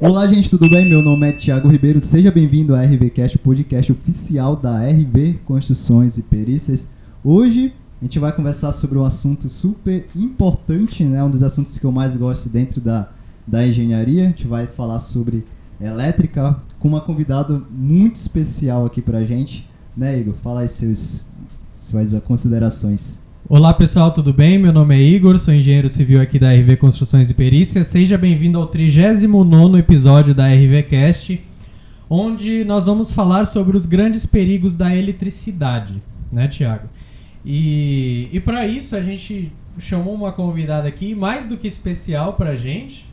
Olá, gente, tudo bem? Meu nome é Thiago Ribeiro, seja bem-vindo ao RVCast, o podcast oficial da RV Construções e Perícias. Hoje a gente vai conversar sobre um assunto super importante, né? Um dos assuntos que eu mais gosto dentro da engenharia. A gente vai falar sobre elétrica com uma convidada muito especial aqui pra gente, né, Igor? Fala aí suas considerações. Olá pessoal, tudo bem? Meu nome é Igor, sou engenheiro civil aqui da RV Construções e Perícias. Seja bem-vindo ao 39º episódio da RVCast, onde nós vamos falar sobre os grandes perigos da eletricidade, né, Thiago? E para isso a gente chamou uma convidada aqui, mais do que especial pra gente,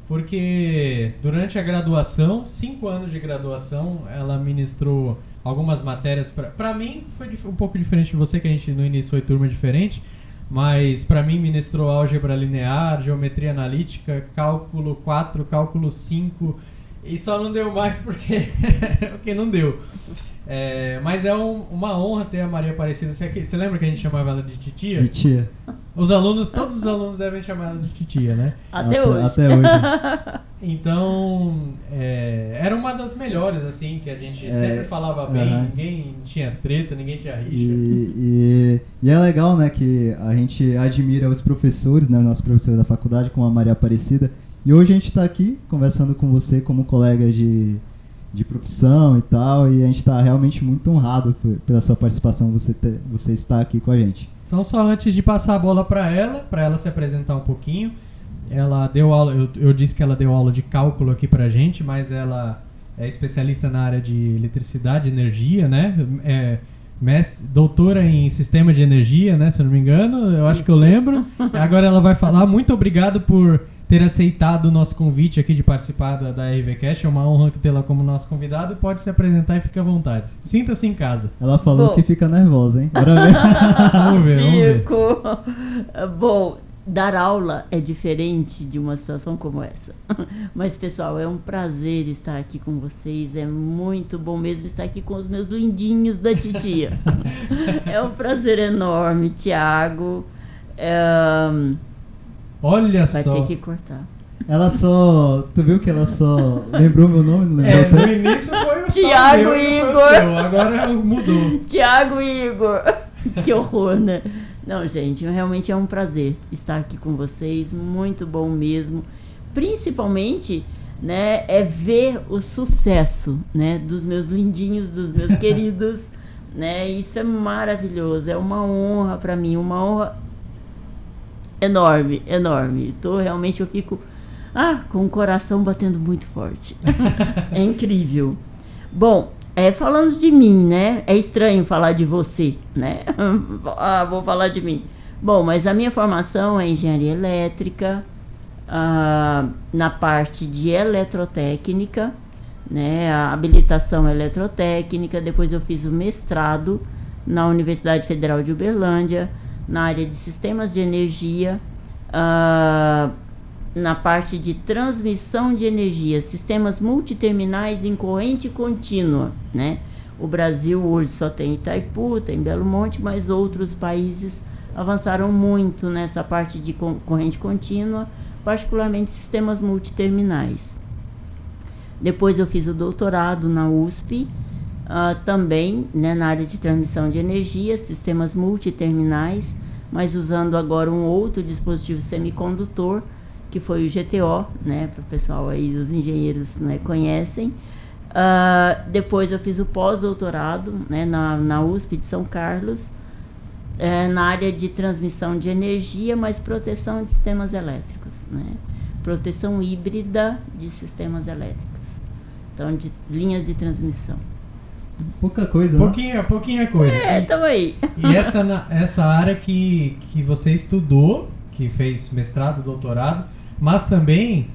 porque durante a graduação, 5 anos de graduação, ela ministrou algumas matérias. Pra mim foi um pouco diferente de você, que a gente no início foi turma diferente, mas pra mim ministrou álgebra linear, geometria analítica, cálculo 4, cálculo 5, e só não deu mais porque não deu. Mas é uma honra ter a Maria Aparecida. Você lembra que a gente chamava ela de titia? De tia. Todos os alunos devem chamar ela de titia, né? Até hoje. Então, era uma das melhores, assim, que a gente sempre falava bem, ninguém tinha treta, ninguém tinha rixa. E é legal, né, que a gente admira os professores, né, o nosso professor da faculdade, como a Maria Aparecida. E hoje a gente está aqui conversando com você como colega de profissão e tal, e a gente está realmente muito honrado pela sua participação, você estar aqui com a gente. Então, só antes de passar a bola para ela se apresentar um pouquinho, ela deu aula, eu disse que ela deu aula de cálculo aqui pra gente, mas ela é especialista na área de eletricidade, energia, né? Doutora em sistema de energia, né? Se eu não me engano, eu acho que eu lembro. Agora ela vai falar. Muito obrigado por ter aceitado o nosso convite aqui de participar da RVCast. É uma honra tê-la como nosso convidado. Pode se apresentar e fique à vontade. Sinta-se em casa. Ela falou que fica nervosa, hein? Bora ver. Vamos ver. Bom, dar aula é diferente de uma situação como essa. Mas, pessoal, é um prazer estar aqui com vocês. É muito bom mesmo estar aqui com os meus lindinhos da titia. É um prazer enorme, Thiago. Olha Vai só. ter que cortar. Tu viu que ela só lembrou meu nome? Não lembrou? No início foi o Thiago Igor. Agora mudou. Thiago Igor. Que horror, né? Não, gente, realmente é um prazer estar aqui com vocês, muito bom mesmo. Principalmente, né, é ver o sucesso, né, dos meus lindinhos, dos meus queridos, né? Isso é maravilhoso, é uma honra para mim, uma honra enorme, enorme. Eu fico com o coração batendo muito forte. É incrível. Bom, falando de mim, né? É estranho falar de você, né? Vou falar de mim. Bom, mas a minha formação é engenharia elétrica, na parte de eletrotécnica, né? A habilitação eletrotécnica. Depois eu fiz o mestrado na Universidade Federal de Uberlândia, na área de sistemas de energia, na parte de transmissão de energia, sistemas multiterminais em corrente contínua, né? O Brasil hoje só tem Itaipu, tem Belo Monte, mas outros países avançaram muito nessa parte de corrente contínua, particularmente sistemas multiterminais. Depois eu fiz o doutorado na USP, também, né, na área de transmissão de energia, sistemas multiterminais, mas usando agora um outro dispositivo semicondutor, que foi o GTO, né, para o pessoal aí, os engenheiros, né, conhecem. Depois eu fiz o pós-doutorado, né, na USP de São Carlos, na área de transmissão de energia, mas proteção de sistemas elétricos, né, proteção híbrida de sistemas elétricos, então de linhas de transmissão. Pouca coisa, né? Pouquinha coisa. Tamo aí. E essa área que você estudou, que fez mestrado, doutorado, mas também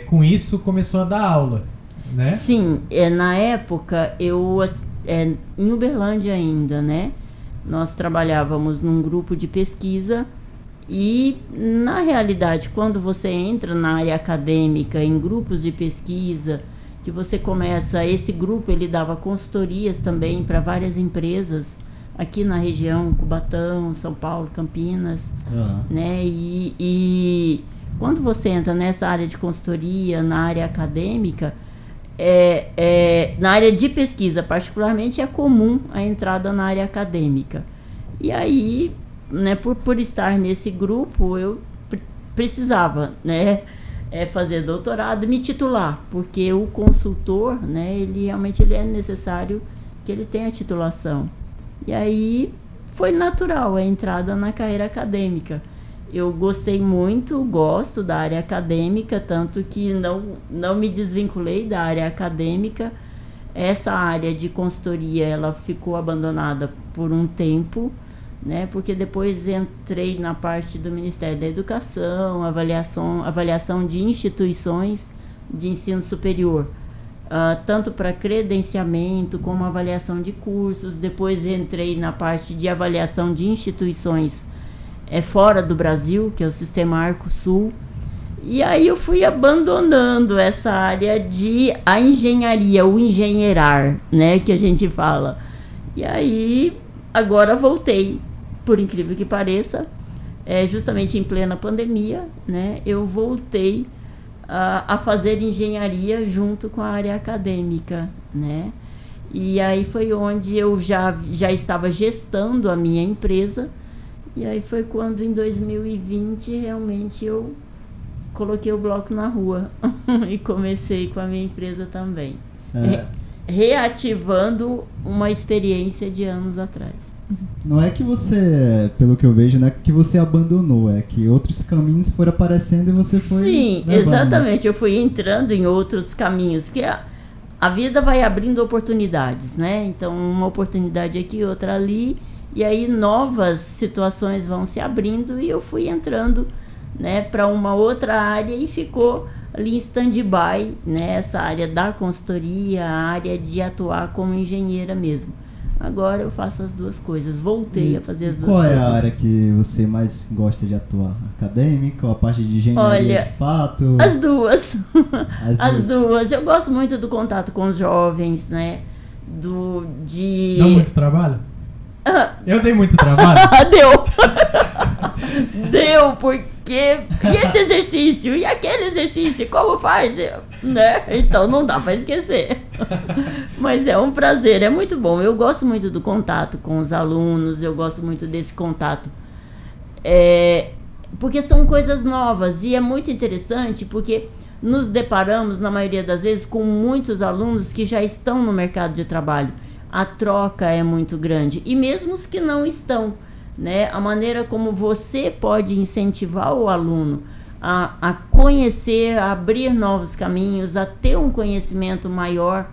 com isso começou a dar aula, né? Sim, na época em Uberlândia ainda, né? Nós trabalhávamos num grupo de pesquisa e, na realidade, quando você entra na área acadêmica, em grupos de pesquisa, que você começa, esse grupo ele dava consultorias também para várias empresas aqui na região, Cubatão, São Paulo, Campinas, né? E quando você entra nessa área de consultoria, na área acadêmica, na área de pesquisa particularmente, é comum a entrada na área acadêmica. E aí, né, por estar nesse grupo, eu precisava, né, fazer doutorado e me titular, porque o consultor, né, ele realmente é necessário que ele tenha titulação. E aí foi natural a entrada na carreira acadêmica. Eu gostei muito, gosto da área acadêmica, tanto que não me desvinculei da área acadêmica. Essa área de consultoria, ela ficou abandonada por um tempo, né? Porque depois entrei na parte do Ministério da Educação, avaliação de instituições de ensino superior, tanto para credenciamento como avaliação de cursos. Depois entrei na parte de avaliação de instituições fora do Brasil, que é o sistema Arcosul. E aí eu fui abandonando essa área a engenharia, o engenheirar, né, que a gente fala. E aí agora voltei, por incrível que pareça, justamente em plena pandemia, né, eu voltei a fazer engenharia junto com a área acadêmica, né. E aí foi onde eu já estava gestando a minha empresa. E aí foi quando, em 2020, realmente eu coloquei o bloco na rua e comecei com a minha empresa também. Reativando uma experiência de anos atrás. Não é que você, pelo que eu vejo, não é que você abandonou, é que outros caminhos foram aparecendo e você foi... Sim, levando. Exatamente. Eu fui entrando em outros caminhos, porque a vida vai abrindo oportunidades, né? Então, uma oportunidade aqui, outra ali... E aí novas situações vão se abrindo e eu fui entrando, né, para uma outra área e ficou ali em stand-by, né, essa área da consultoria, a área de atuar como engenheira mesmo. Agora eu faço as duas coisas, voltei a fazer as duas coisas. Qual é a área que você mais gosta de atuar? Acadêmica ou a parte de engenharia de fato? As duas. As duas. Eu gosto muito do contato com os jovens, né, Dá muito trabalho? Eu dei muito trabalho? Deu, porque... E esse exercício? E aquele exercício? Como faz? Né? Então não dá pra esquecer. Mas é um prazer, é muito bom. Eu gosto muito do contato com os alunos, eu gosto muito desse contato. Porque são coisas novas e é muito interessante porque nos deparamos, na maioria das vezes, com muitos alunos que já estão no mercado de trabalho. A troca é muito grande. E mesmo os que não estão, né? A maneira como você pode incentivar o aluno a conhecer, a abrir novos caminhos, a ter um conhecimento maior.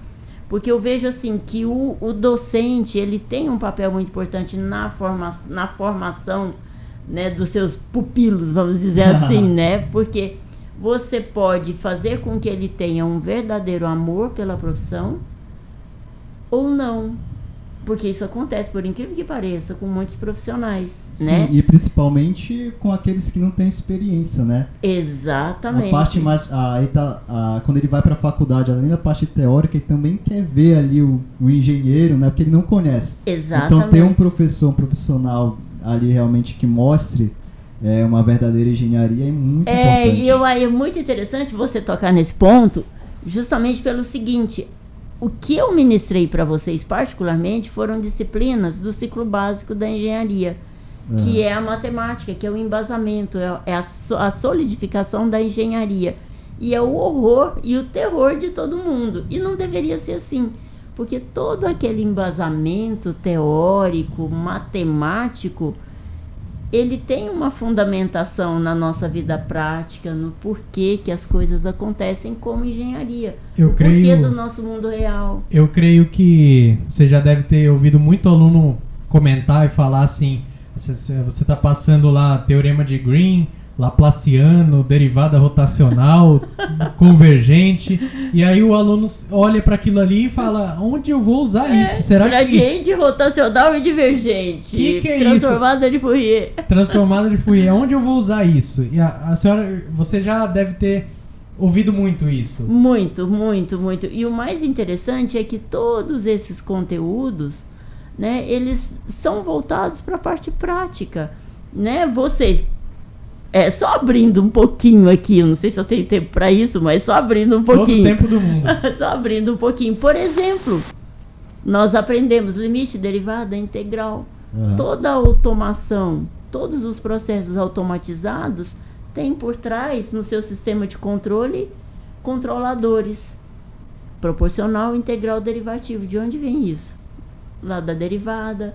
Porque eu vejo assim que o docente, ele tem um papel muito importante na formação, né, dos seus pupilos, vamos dizer assim, né? Porque você pode fazer com que ele tenha um verdadeiro amor pela profissão ou não, porque isso acontece, por incrível que pareça, com muitos profissionais, sim, né? E principalmente com aqueles que não têm experiência, né? Exatamente. A parte mais, quando ele vai para a faculdade, além da parte teórica, ele também quer ver ali o engenheiro, né? Porque ele não conhece. Exatamente. Então ter um profissional ali realmente que mostre uma verdadeira engenharia é muito importante. E é muito interessante você tocar nesse ponto, justamente pelo seguinte: o que eu ministrei para vocês particularmente foram disciplinas do ciclo básico da engenharia, que é a matemática, que é o embasamento, é a solidificação da engenharia. E é o horror e o terror de todo mundo. E não deveria ser assim, porque todo aquele embasamento teórico, matemático, ele tem uma fundamentação na nossa vida prática, no porquê que as coisas acontecem como engenharia. Porquê do nosso mundo real. Eu creio que você já deve ter ouvido muito aluno comentar e falar assim, você está passando lá Teorema de Green, Laplaciano, derivada rotacional, convergente, e aí o aluno olha para aquilo ali e fala, onde eu vou usar isso? Será gradiente, rotacional e divergente. Que é transformada isso? de Fourier. Transformada de Fourier. Onde eu vou usar isso? E a senhora, você já deve ter ouvido muito isso. Muito, muito, muito. E o mais interessante é que todos esses conteúdos, né, eles são voltados para a parte prática, né? Vocês Só abrindo um pouquinho aqui, eu não sei se eu tenho tempo para isso, mas só abrindo um pouquinho. Todo o tempo do mundo. Só abrindo um pouquinho. Por exemplo, nós aprendemos limite, derivada, integral. Toda a automação, todos os processos automatizados têm por trás, no seu sistema de controle, controladores. Proporcional, integral, derivativo. De onde vem isso? Lá da derivada.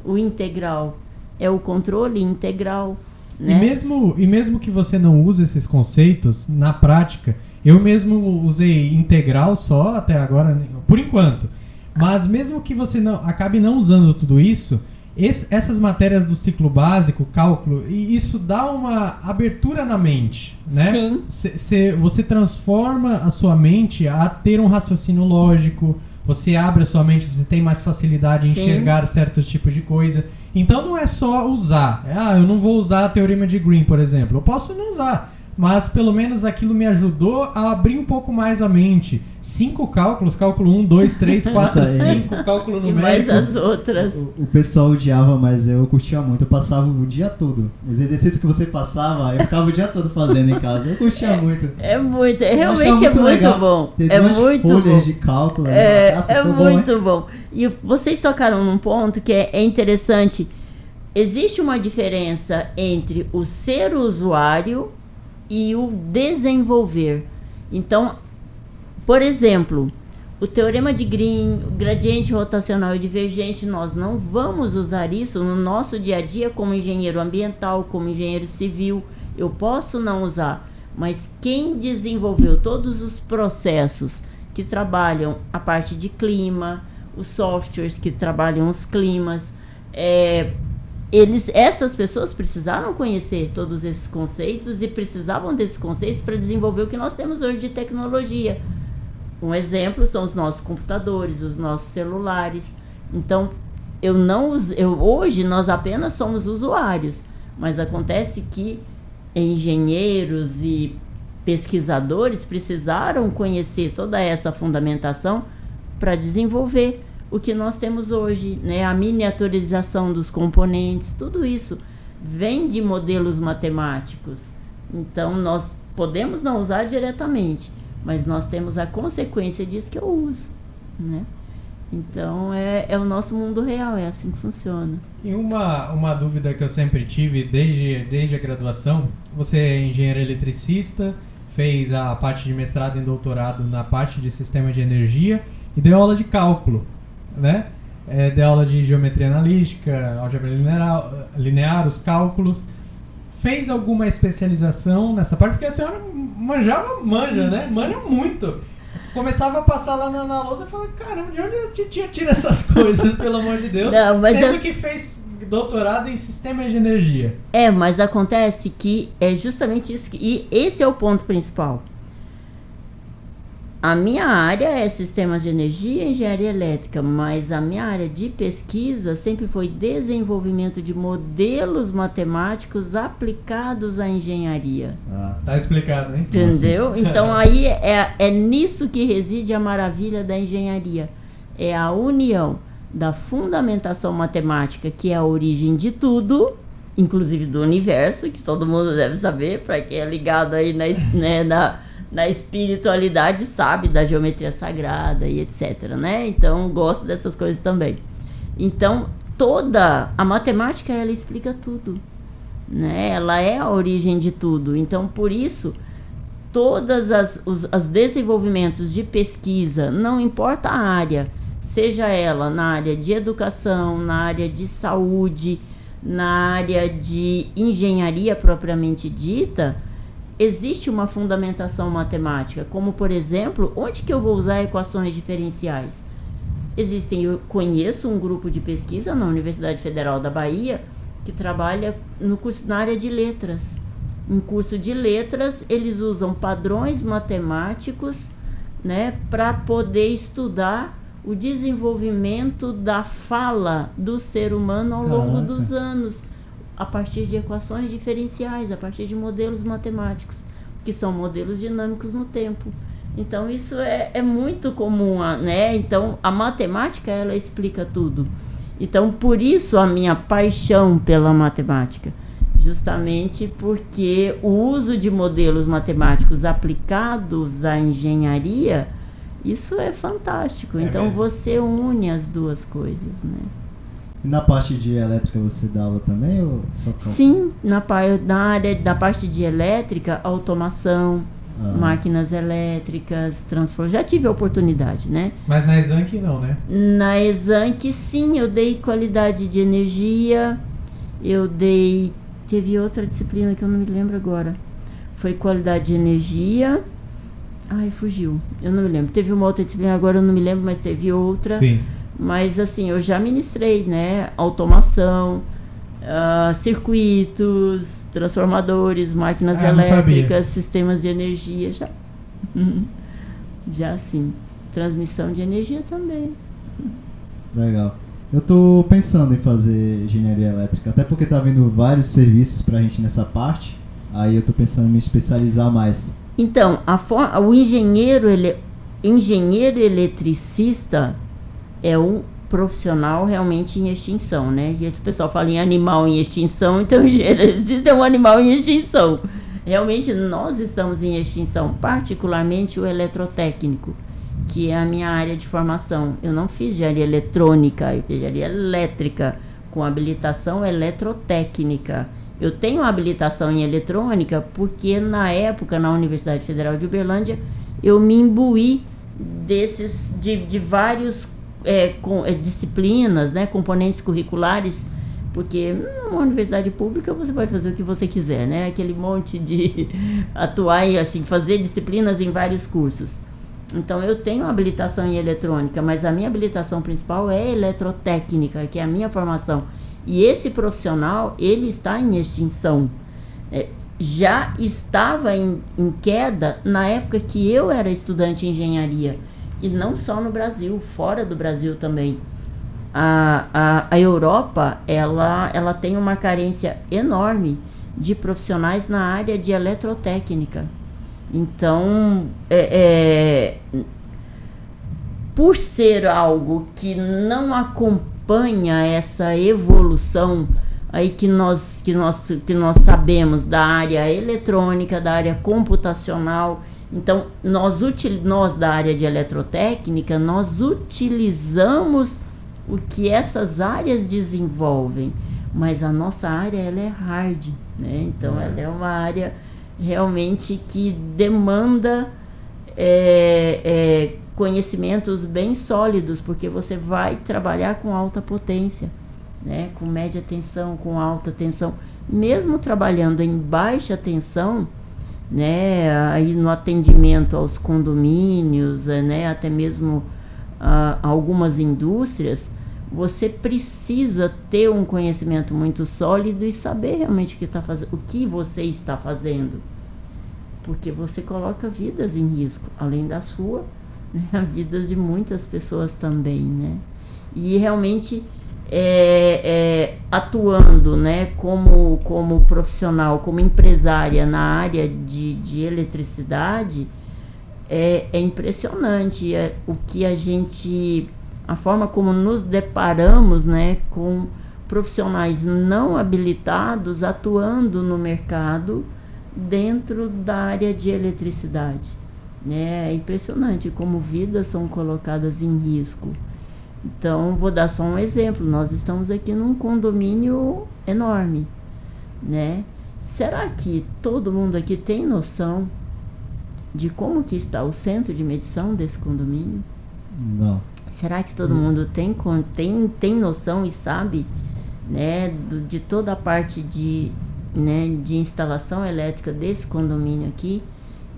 O integral é o controle integral. Né? E mesmo que você não use esses conceitos, na prática, eu mesmo usei integral só até agora, por enquanto. Mas mesmo que você acabe não usando tudo isso, essas matérias do ciclo básico, cálculo, e isso dá uma abertura na mente, né? Sim. Você transforma a sua mente a ter um raciocínio lógico, você abre a sua mente, você tem mais facilidade em enxergar certos tipos de coisa. Então não é só usar. Eu não vou usar a teorema de Green, por exemplo. Eu posso não usar, mas pelo menos aquilo me ajudou a abrir um pouco mais a mente. 5 cálculos, cálculo 1, 2, 3, 4, 5, cálculo numérico. E mais as outras. O pessoal odiava, mas eu curtia muito. Eu passava o dia todo. Os exercícios que você passava, eu ficava o dia todo fazendo em casa. Eu curtia muito. Realmente é muito bom. É muito bom. Folhas de cálculo. É muito bom. E vocês tocaram num ponto que é interessante. Existe uma diferença entre o ser usuário e o desenvolver. Então, por exemplo, o teorema de Green, o gradiente rotacional e divergente, nós não vamos usar isso no nosso dia a dia como engenheiro ambiental, como engenheiro civil. Eu posso não usar, mas quem desenvolveu todos os processos que trabalham a parte de clima, os softwares que trabalham os climas, essas pessoas precisaram conhecer todos esses conceitos e precisavam desses conceitos para desenvolver o que nós temos hoje de tecnologia. Um exemplo são os nossos computadores, os nossos celulares. Então, hoje nós apenas somos usuários, mas acontece que engenheiros e pesquisadores precisaram conhecer toda essa fundamentação para desenvolver o que nós temos hoje, né? A miniaturização dos componentes, tudo isso vem de modelos matemáticos. Então, nós podemos não usar diretamente, mas nós temos a consequência disso que eu uso, né? Então, é o nosso mundo real, é assim que funciona. E uma dúvida que eu sempre tive desde a graduação, você é engenheiro eletricista, fez a parte de mestrado e doutorado na parte de sistema de energia e deu aula de cálculo, né? Deu aula de geometria analítica, álgebra linear, os cálculos. Fez alguma especialização nessa parte? Porque a senhora manja, né? Manja muito. Começava a passar lá na lousa e falava, caramba, de onde a titia tira essas coisas, pelo amor de Deus? Não, mas sendo que fez doutorado em sistema de energia. Mas acontece que é justamente isso. E esse é o ponto principal. A minha área é sistemas de energia e engenharia elétrica, mas a minha área de pesquisa sempre foi desenvolvimento de modelos matemáticos aplicados à engenharia. Tá explicado, hein? Entendeu? Nossa. Então aí é nisso que reside a maravilha da engenharia. É a união da fundamentação matemática, que é a origem de tudo, inclusive do universo, que todo mundo deve saber, para quem é ligado aí na espiritualidade, sabe, da geometria sagrada e etc, né? Então, gosto dessas coisas também. Então, toda a matemática, ela explica tudo, né? Ela é a origem de tudo. Então, por isso, todos os desenvolvimentos de pesquisa, não importa a área, seja ela na área de educação, na área de saúde, na área de engenharia propriamente dita, existe uma fundamentação matemática, como, por exemplo, onde que eu vou usar equações diferenciais? Eu conheço um grupo de pesquisa na Universidade Federal da Bahia que trabalha na área de letras. Em curso de letras, eles usam padrões matemáticos, né, para poder estudar o desenvolvimento da fala do ser humano ao longo dos anos, a partir de equações diferenciais, a partir de modelos matemáticos, que são modelos dinâmicos no tempo. Então, isso é muito comum, né? Então, a matemática, ela explica tudo. Então, por isso, a minha paixão pela matemática. justamente porque o uso de modelos matemáticos aplicados à engenharia, isso é fantástico. Então mesmo. você une as duas coisas, né? E na parte de elétrica você dá aula também ou só cálculo? Sim, na área da parte de elétrica, automação, máquinas elétricas, transformadores. Já tive a oportunidade, né? Mas na Exanc não, né? Na Exanc, sim, eu dei qualidade de energia, teve outra disciplina que eu não me lembro agora. Foi qualidade de energia. Ai, fugiu. Eu não me lembro. Teve uma outra disciplina, agora eu não me lembro, mas teve outra. Sim. Mas assim, eu já ministrei, né? Automação, circuitos, transformadores, máquinas eu não elétricas, sabia. sistemas de energia, já. Já sim. Transmissão de energia também. Legal. Eu tô pensando em fazer engenharia elétrica, até porque tá vindo vários serviços pra gente nessa parte. Aí eu tô pensando em me especializar mais. Então, o engenheiro eletricista é um profissional realmente em extinção, né? E esse pessoal fala em animal em extinção, então o engenheiro eletricista é um animal em extinção. Realmente nós estamos em extinção, particularmente o eletrotécnico, que é a minha área de formação. Eu não fiz engenharia eletrônica, eu fiz engenharia elétrica com habilitação eletrotécnica. Eu tenho habilitação em eletrônica porque na época, na Universidade Federal de Uberlândia, eu me imbuí de vários disciplinas, né, componentes curriculares, porque numa universidade pública você pode fazer o que você quiser, né? Aquele monte de atuar e assim, fazer disciplinas em vários cursos. Então eu tenho habilitação em eletrônica, mas a minha habilitação principal é eletrotécnica, que é a minha formação. E esse profissional, ele está em extinção. Já estava em queda na época que eu era estudante de engenharia. E não só no Brasil, fora do Brasil também. A Europa, ela tem uma carência enorme de profissionais na área de eletrotécnica. Então, por ser algo que não acompanha essa evolução aí que nós sabemos da área eletrônica, da área computacional, então nós da área de eletrotécnica, nós utilizamos o que essas áreas desenvolvem, mas a nossa área ela é hard, né? Então ela é uma área realmente que demanda conhecimentos bem sólidos, porque você vai trabalhar com alta potência, né? Com média tensão, com alta tensão, mesmo trabalhando em baixa tensão, né? Aí no atendimento aos condomínios, né? Até mesmo algumas indústrias, você precisa ter um conhecimento muito sólido e saber realmente o que você está fazendo, porque você coloca vidas em risco, além da sua, né, vidas de muitas pessoas também, né? E realmente atuando, né, como profissional, como empresária na área de eletricidade, é impressionante a forma como nos deparamos, né, com profissionais não habilitados atuando no mercado dentro da área de eletricidade, né? É impressionante como vidas são colocadas em risco. Então, vou dar só um exemplo. Nós estamos aqui num condomínio enorme, né? Será que todo mundo aqui tem noção de como que está o centro de medição desse condomínio? Não. Será que todo mundo tem noção e sabe, né, de toda a parte de instalação elétrica desse condomínio aqui?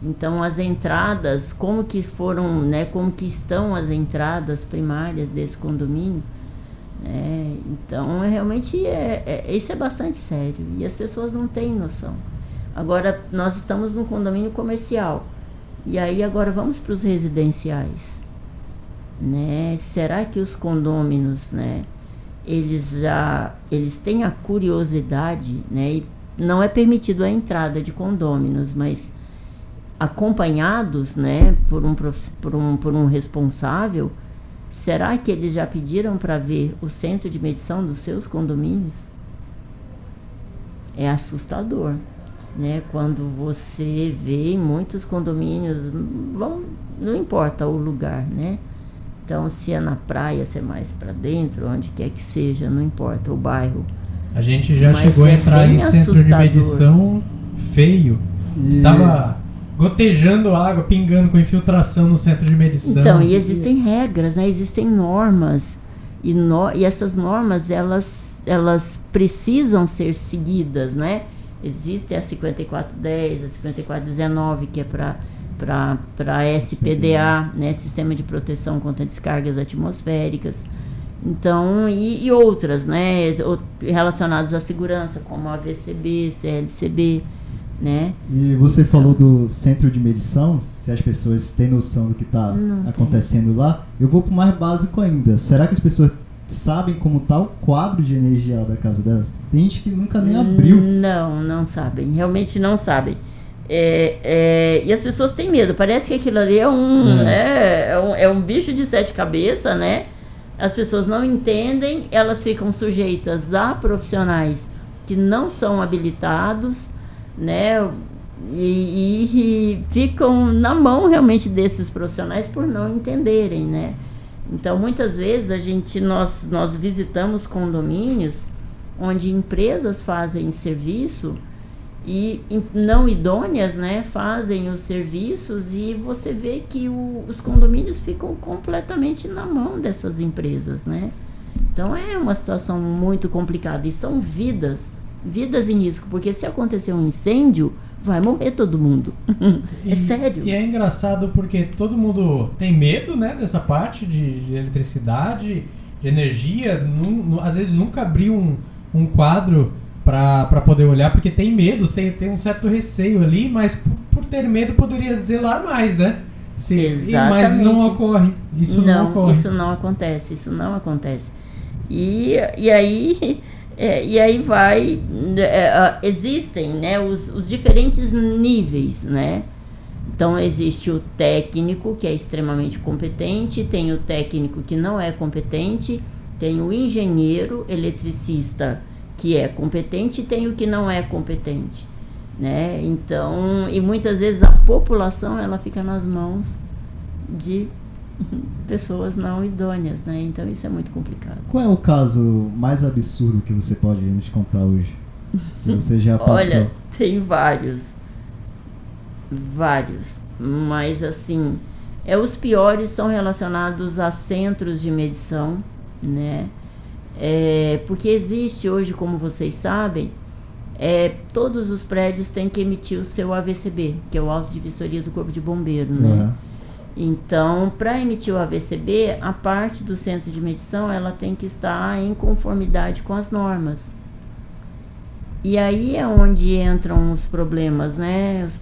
Então, as entradas, como que foram, né, como que estão as entradas primárias desse condomínio? Então, realmente, isso é bastante sério e as pessoas não têm noção. Agora, nós estamos num condomínio comercial e aí agora vamos para os residenciais, né? Será que os condôminos, né, eles têm a curiosidade, né? E não é permitido a entrada de condôminos, mas acompanhados, né, por um responsável, será que eles já pediram para ver o centro de medição dos seus condomínios? é assustador, né? Quando você vê muitos condomínios, não importa o lugar, né? Então, se é na praia, se é mais para dentro, onde quer que seja, não importa o bairro. A gente já Mas chegou a é entrar bem em centro de assustador. medição feio. E- Tava gotejando água, pingando com infiltração no centro de medição. Então, e existem regras, né? Existem normas. E essas normas, elas precisam ser seguidas, né? Existe a 5410, a 5419, que é para SPDA, né? Sistema de Proteção contra Descargas Atmosféricas. Então, e outras, né? Relacionadas à segurança, como a VCB, CLCB, né? E você falou do centro de medição, se as pessoas têm noção do que está acontecendo lá. Eu vou para o mais básico ainda. Será que as pessoas sabem como está o quadro de energia da casa delas? Tem gente que nunca nem abriu. Não sabem, realmente não sabem. E as pessoas têm medo, parece que aquilo ali é um bicho de 7 cabeças, né? As pessoas não entendem, elas ficam sujeitas a profissionais que não são habilitados, né? E ficam na mão realmente desses profissionais por não entenderem, né? Então, muitas vezes nós visitamos condomínios onde empresas fazem serviço e não idôneas, né, fazem os serviços, e você vê que os condomínios ficam completamente na mão dessas empresas, né? Então é uma situação muito complicada e são vidas em risco, porque se acontecer um incêndio, vai morrer todo mundo. É sério. E é engraçado porque todo mundo tem medo, né, dessa parte de eletricidade, de energia. Às vezes nunca abriu um quadro para poder olhar, porque tem medos, tem um certo receio ali, mas por ter medo poderia zelar mais, né? Exatamente. Mas não ocorre. Isso não ocorre. Isso não acontece. E aí vai... existem, né, os diferentes níveis, né? Então, existe o técnico, que é extremamente competente, tem o técnico que não é competente, tem o engenheiro, eletricista, que é competente, e tem o que não é competente, né? Então, e muitas vezes a população, ela fica nas mãos de pessoas não idôneas, né? Então isso é muito complicado. Qual é o caso mais absurdo que você pode nos contar hoje? Que você já passou? Olha, tem vários, mas assim, os piores são relacionados a centros de medição, né? Porque existe hoje, como vocês sabem, todos os prédios têm que emitir o seu AVCB, que é o auto de vistoria do Corpo de Bombeiro, né? Uhum. Então, para emitir o AVCB, a parte do centro de medição, ela tem que estar em conformidade com as normas. E aí é onde entram os problemas, né? Os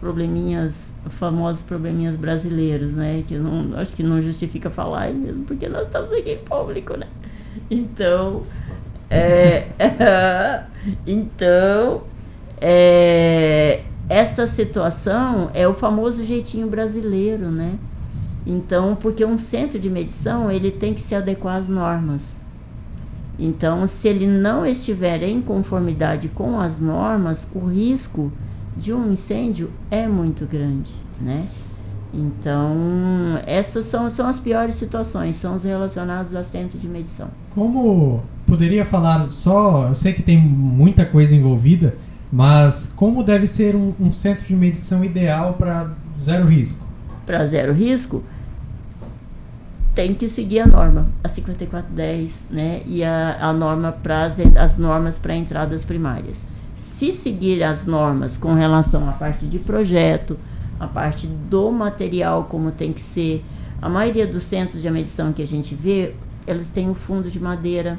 famosos probleminhas brasileiros, né? Que acho que não justifica falar mesmo, porque nós estamos aqui em público, né? Então, essa situação é o famoso jeitinho brasileiro, né? Então, porque um centro de medição, ele tem que se adequar às normas. Então, se ele não estiver em conformidade com as normas, o risco de um incêndio é muito grande, né? Então, essas são as piores situações, são os relacionados a centro de medição. Como poderia falar eu sei que tem muita coisa envolvida, mas como deve ser um centro de medição ideal para zero risco? Para zero risco, tem que seguir a norma, a 5410, né? E a norma as normas para entradas primárias. Se seguir as normas com relação à parte de projeto, a parte do material, como tem que ser, a maioria dos centros de medição que a gente vê, eles têm um fundo de madeira,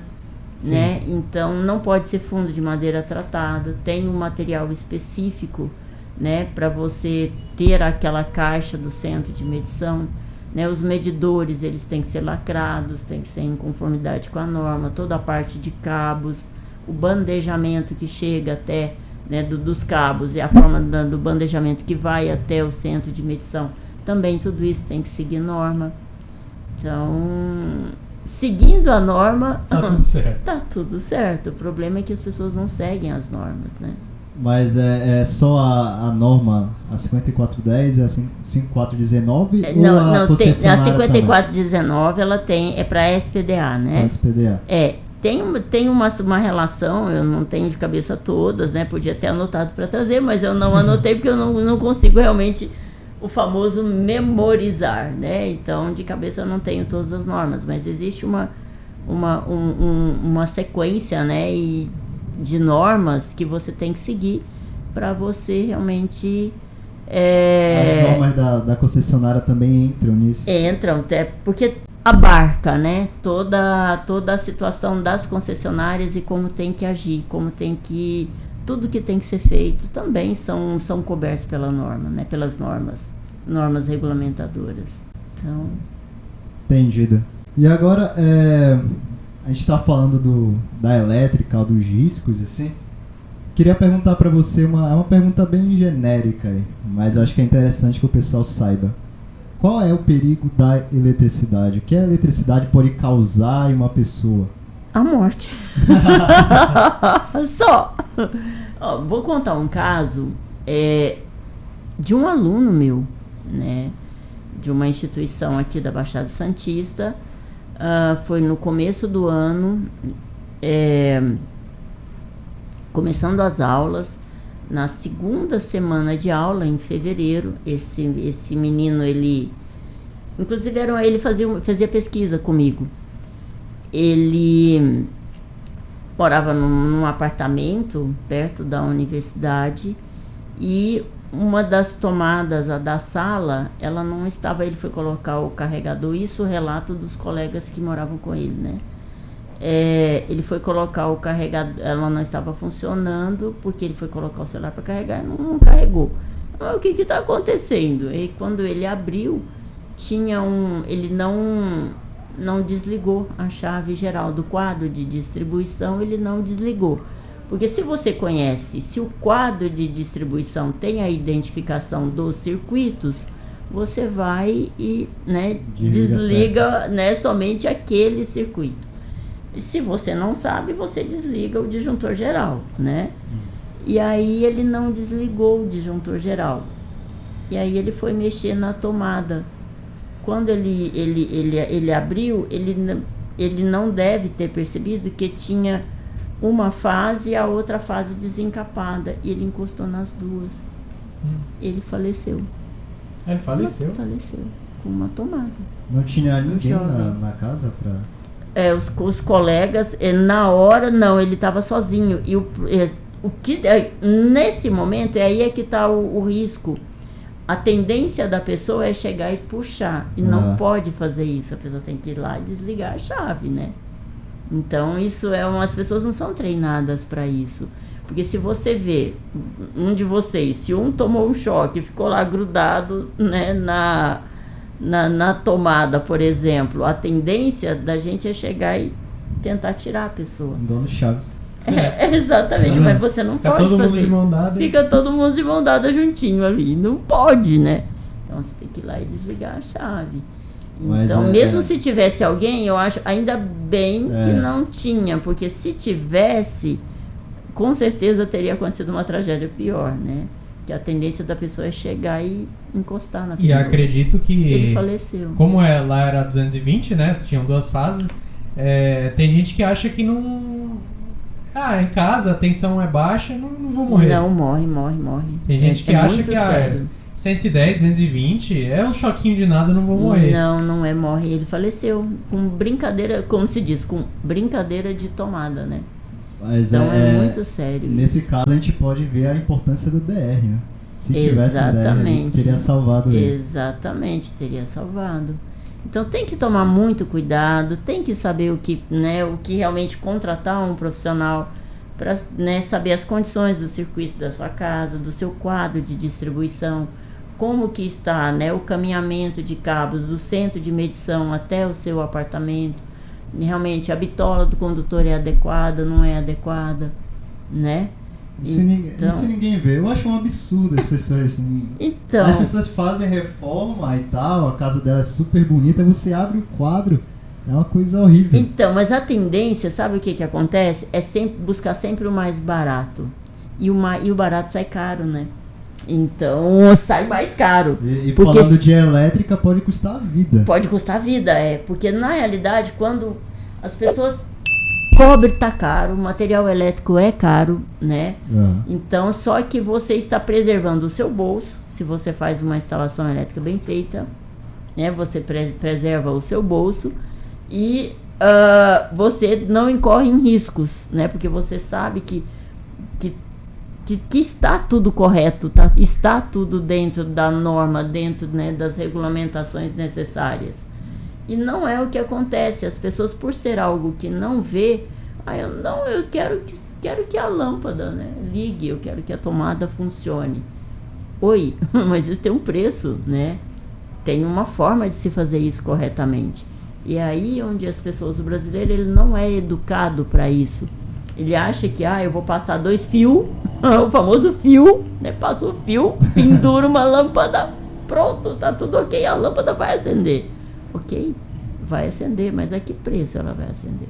sim, né? Então não pode ser fundo de madeira tratado, tem um material específico, né, para você ter aquela caixa do centro de medição, né? Os medidores, eles têm que ser lacrados, tem que ser em conformidade com a norma, toda a parte de cabos, o bandejamento que chega até, né, dos cabos e a forma do bandejamento que vai até o centro de medição, também tudo isso tem que seguir norma. Então, seguindo a norma, tá tudo certo. Tá tudo certo. O problema é que as pessoas não seguem as normas, né? Mas é só a norma, a 5410 e a 5419? Não, ou tem, a concessionária 5419 ela tem, é para SPDA, né? SPDA. Tem uma relação, eu não tenho de cabeça todas, né? Podia ter anotado para trazer, mas eu não anotei porque eu não consigo realmente o famoso memorizar, né? Então, de cabeça eu não tenho todas as normas, mas existe uma sequência, né? De normas que você tem que seguir para você realmente... As normas da concessionária também entram nisso? Entram, até porque abarca, né, toda a situação das concessionárias e como tem que agir, tudo que tem que ser feito também são cobertos pela norma, né, pelas normas regulamentadoras. Então... Entendido. E agora, a gente está falando da elétrica, dos riscos, assim. Queria perguntar para você uma pergunta bem genérica, mas acho que é interessante que o pessoal saiba. Qual é o perigo da eletricidade? O que a eletricidade pode causar em uma pessoa? A morte. Só. Ó, vou contar um caso de um aluno meu, né, de uma instituição aqui da Baixada Santista. Foi no começo do ano, começando as aulas, na segunda semana de aula, em fevereiro. Esse menino, ele fazia pesquisa comigo. Ele morava num apartamento perto da universidade e uma das tomadas, a da sala, ela não estava, ele foi colocar o carregador, isso relato dos colegas que moravam com ele, né? Ele foi colocar o carregador, ela não estava funcionando, porque ele foi colocar o celular para carregar e não carregou. Mas o que está acontecendo? E quando ele abriu, ele não desligou a chave geral do quadro de distribuição, ele não desligou. Porque se você conhece, se o quadro de distribuição tem a identificação dos circuitos, você vai e, né, desliga, né, somente aquele circuito. E se você não sabe, você desliga o disjuntor geral, né? E aí ele não desligou o disjuntor geral. E aí ele foi mexer na tomada. Quando ele abriu, ele não deve ter percebido que tinha uma fase e a outra fase desencapada. E ele encostou nas duas. Ele faleceu. Ele faleceu? Faleceu, com uma tomada. Não tinha ninguém na casa para... Os colegas, na hora, não, ele estava sozinho. E nesse momento, aí é que está o risco. A tendência da pessoa é chegar e puxar. E não pode fazer isso. A pessoa tem que ir lá e desligar a chave, né? Então, isso as pessoas não são treinadas para isso. Porque se você vê um de vocês, se um tomou um choque e ficou lá grudado, né, na tomada, por exemplo, a tendência da gente é chegar e tentar tirar a pessoa. Dono Chaves. Exatamente, mas você não pode fazer mundo de mão dada. Fica todo mundo de mão dada juntinho ali. Não pode, né? Então você tem que ir lá e desligar a chave. Então, mesmo se tivesse alguém, eu acho ainda bem que não tinha, porque se tivesse, com certeza teria acontecido uma tragédia pior, né? Que a tendência da pessoa é chegar e encostar na pessoa. E acredito que... Ele faleceu. Como lá era 220, né? Tinham duas fases. Tem gente que acha que não... em casa a tensão é baixa, não vou morrer. Não, morre. Tem gente que acha que 110, 220 é um choquinho de nada, não vou morrer. Não é morre. Ele faleceu com brincadeira, como se diz, com brincadeira de tomada, né? Mas então é muito sério. Nesse caso a gente pode ver a importância do DR, né? Se tivesse DR, teria salvado ele. Exatamente, teria salvado. Então tem que tomar muito cuidado, tem que saber o que realmente contratar um profissional para, né, saber as condições do circuito da sua casa, do seu quadro de distribuição, como que está, né, o caminhamento de cabos do centro de medição até o seu apartamento. Realmente a bitola do condutor é adequada, não é adequada, né? Se ninguém vê, eu acho um absurdo as pessoas. As pessoas fazem reforma e tal, a casa dela é super bonita, você abre o quadro, é uma coisa horrível. Então, mas a tendência, sabe o que acontece? É buscar sempre o mais barato. e o barato sai caro, né? Então sai mais caro. E falando de elétrica, pode custar a vida. Pode custar a vida, porque na realidade, quando as pessoas... Cobre tá caro, material elétrico é caro, né? Então, só que você está preservando o seu bolso, se você faz uma instalação elétrica bem feita, né? Você preserva o seu bolso e você não incorre em riscos, né? Porque você sabe que está tudo correto, está tudo dentro da norma, dentro, né, das regulamentações necessárias. E não é o que acontece. As pessoas, por ser algo que não vê, eu quero que a lâmpada, né, ligue, eu quero que a tomada funcione. Oi, mas isso tem um preço, né? Tem uma forma de se fazer isso corretamente. E aí onde as pessoas, o brasileiro, ele não é educado para isso. Ele acha que, eu vou passar 2 fios, o famoso fio, né? Passa o fio, pendura uma lâmpada, pronto, tá tudo ok, a lâmpada vai acender. Ok, vai acender, mas a que preço ela vai acender?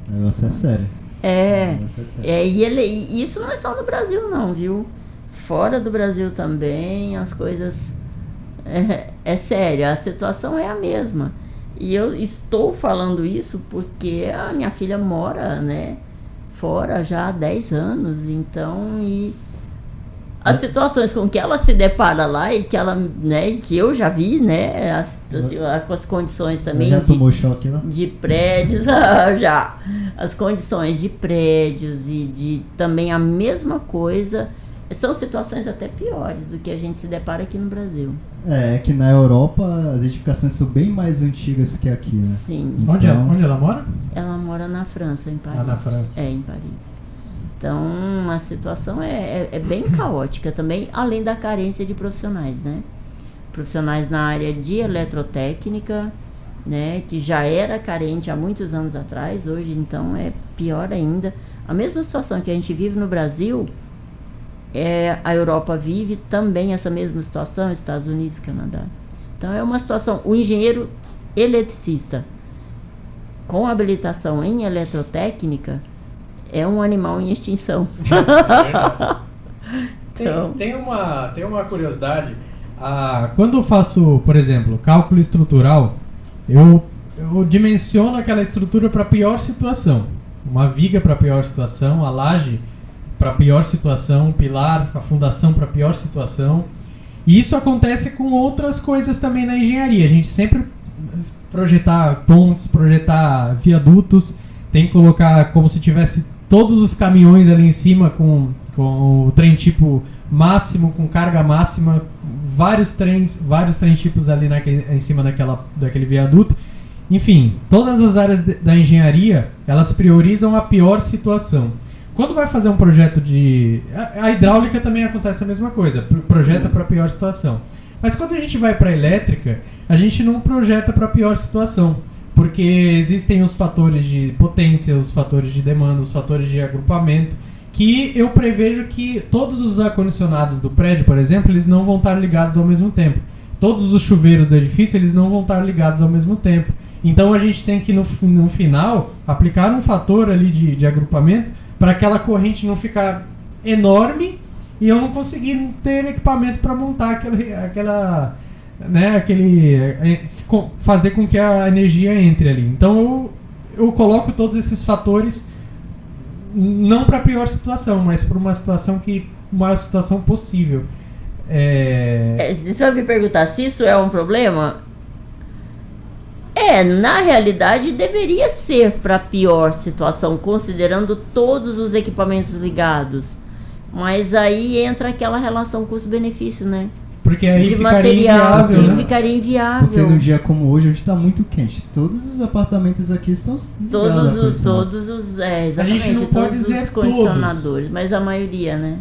O negócio é sério. E isso não é só no Brasil não, viu? Fora do Brasil também as coisas... É sério, a situação é a mesma. E eu estou falando isso porque a minha filha mora, né, fora já há 10 anos, então... As situações com que ela se depara lá e que ela, né, que eu já vi, né, as condições também já tomou choque lá? De prédios, já, as condições de prédios e de também a mesma coisa, são situações até piores do que a gente se depara aqui no Brasil. É que na Europa as edificações são bem mais antigas que aqui, né? Sim. Então, onde ela mora? Ela mora na França, em Paris. Na França. Em Paris. Então, a situação é bem caótica também, além da carência de profissionais, né? Profissionais na área de eletrotécnica, né? Que já era carente há muitos anos atrás, hoje, então, é pior ainda. A mesma situação que a gente vive no Brasil, a Europa vive também essa mesma situação, Estados Unidos, Canadá. Então, é uma situação, o engenheiro eletricista com habilitação em eletrotécnica é um animal em extinção. Então, tem uma curiosidade. Quando eu faço, por exemplo, cálculo estrutural, eu dimensiono aquela estrutura para a pior situação. Uma viga para a pior situação, a laje para a pior situação, o pilar, a fundação para a pior situação. E isso acontece com outras coisas também na engenharia. A gente sempre projetar pontes, projetar viadutos, tem que colocar como se tivesse todos os caminhões ali em cima com o trem tipo máximo, com carga máxima, vários trem tipos ali em cima daquele viaduto. Enfim, todas as áreas da engenharia, elas priorizam a pior situação. Quando vai fazer um projeto a hidráulica também acontece a mesma coisa, projeta para a pior situação. Mas quando a gente vai para a elétrica, a gente não projeta para a pior situação. Porque existem os fatores de potência, os fatores de demanda, os fatores de agrupamento, que eu prevejo que todos os ar-condicionados do prédio, por exemplo, eles não vão estar ligados ao mesmo tempo. Todos os chuveiros do edifício, eles não vão estar ligados ao mesmo tempo. Então a gente tem que, no final, aplicar um fator ali de agrupamento para aquela corrente não ficar enorme e eu não conseguir ter equipamento para montar aquela né, fazer com que a energia entre ali. Então eu coloco todos esses fatores não para a pior situação, mas para uma situação possível. Você vai me perguntar se isso é um problema? Na realidade deveria ser para a pior situação, considerando todos os equipamentos ligados. Mas aí entra aquela relação custo-benefício, né? Porque aí de ficaria material, inviável, né? Ficaria inviável. Porque no dia como hoje está muito quente. Todos os apartamentos aqui estão exatamente, a gente não pode dizer os condicionadores, mas a maioria, né?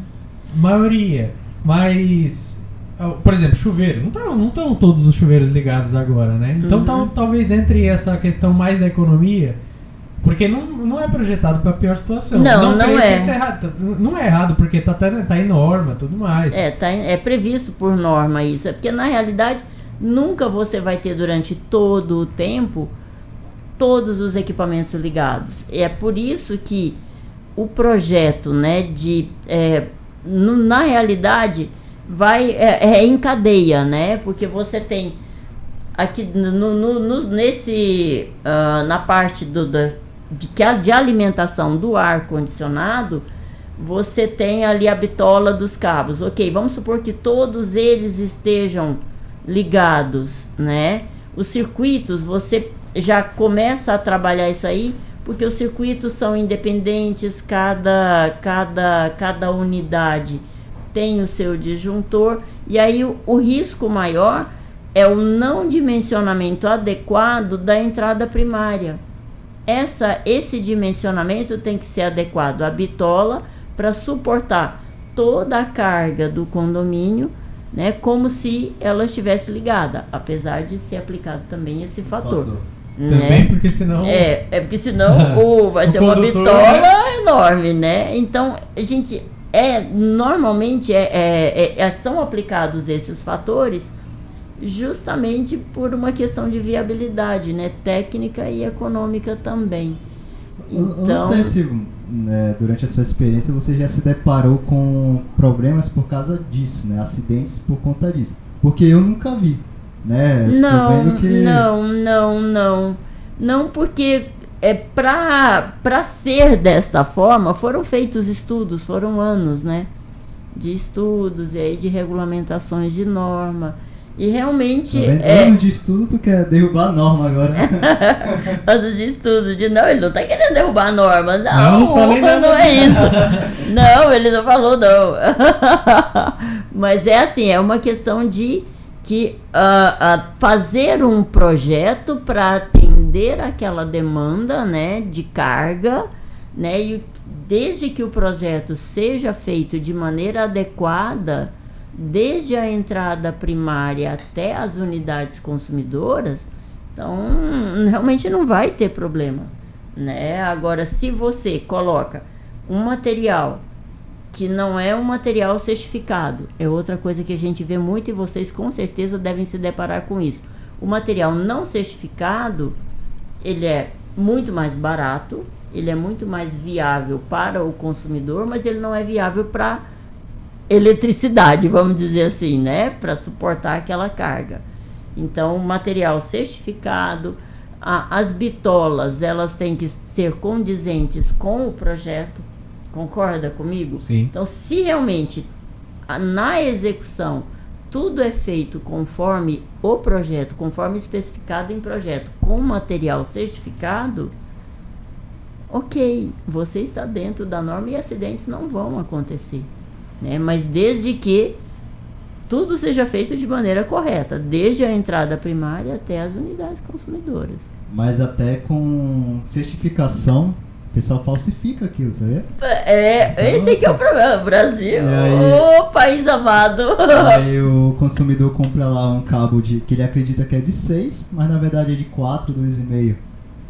Maioria. Mas, por exemplo, chuveiro. Não estão todos os chuveiros ligados agora, né? Então talvez entre essa questão mais da economia, porque não é projetado para a pior situação. Não é. Não é errado, porque tá em norma, tudo mais. É previsto por norma isso. É porque na realidade nunca você vai ter durante todo o tempo todos os equipamentos ligados. É por isso que o projeto, né, na realidade, é em cadeia, né, porque você tem aqui na parte de alimentação do ar-condicionado, você tem ali a bitola dos cabos. Ok, vamos supor que todos eles estejam ligados, né? Os circuitos, você já começa a trabalhar isso aí, porque os circuitos são independentes, cada unidade tem o seu disjuntor, e aí o risco maior é o não dimensionamento adequado da entrada primária. Esse dimensionamento tem que ser adequado à bitola para suportar toda a carga do condomínio, né, como se ela estivesse ligada, apesar de ser aplicado também esse fator. Né? Também porque senão... porque senão vai ser uma bitola enorme, né? Então, gente, normalmente são aplicados esses fatores justamente por uma questão de viabilidade, né, técnica e econômica também. Então, eu não sei se durante a sua experiência você já se deparou com problemas por causa disso, né, acidentes por conta disso, porque eu nunca vi, né? Não, porque para ser desta forma foram feitos estudos, foram anos, né, de estudos e aí de regulamentações de norma. E realmente... Ano de estudo, tu quer derrubar a norma agora. Ano de estudo, não, ele não tá querendo derrubar a norma. Não é isso. Não, ele não falou, não. Mas é assim, é uma questão de fazer um projeto para atender aquela demanda, né, de carga, né, e desde que o projeto seja feito de maneira adequada, desde a entrada primária até as unidades consumidoras, então realmente não vai ter problema, né? Agora, se você coloca um material que não é um material certificado, é outra coisa que a gente vê muito e vocês com certeza devem se deparar com isso. O material não certificado, ele é muito mais barato, ele é muito mais viável para o consumidor, mas ele não é viável para eletricidade, vamos dizer assim, né, para suportar aquela carga. Então, o material certificado, as bitolas, elas têm que ser condizentes com o projeto, concorda comigo? Sim. Então, se realmente na execução tudo é feito conforme o projeto, conforme especificado em projeto, com material certificado, ok, você está dentro da norma e acidentes não vão acontecer. Né? Mas desde que tudo seja feito de maneira correta, desde a entrada primária até as unidades consumidoras. Mas até com certificação, o pessoal falsifica aquilo, sabe? Esse aqui é o problema, Brasil, país amado. Aí o consumidor compra lá um cabo que ele acredita que é de 6, mas na verdade é de 4, 2,5.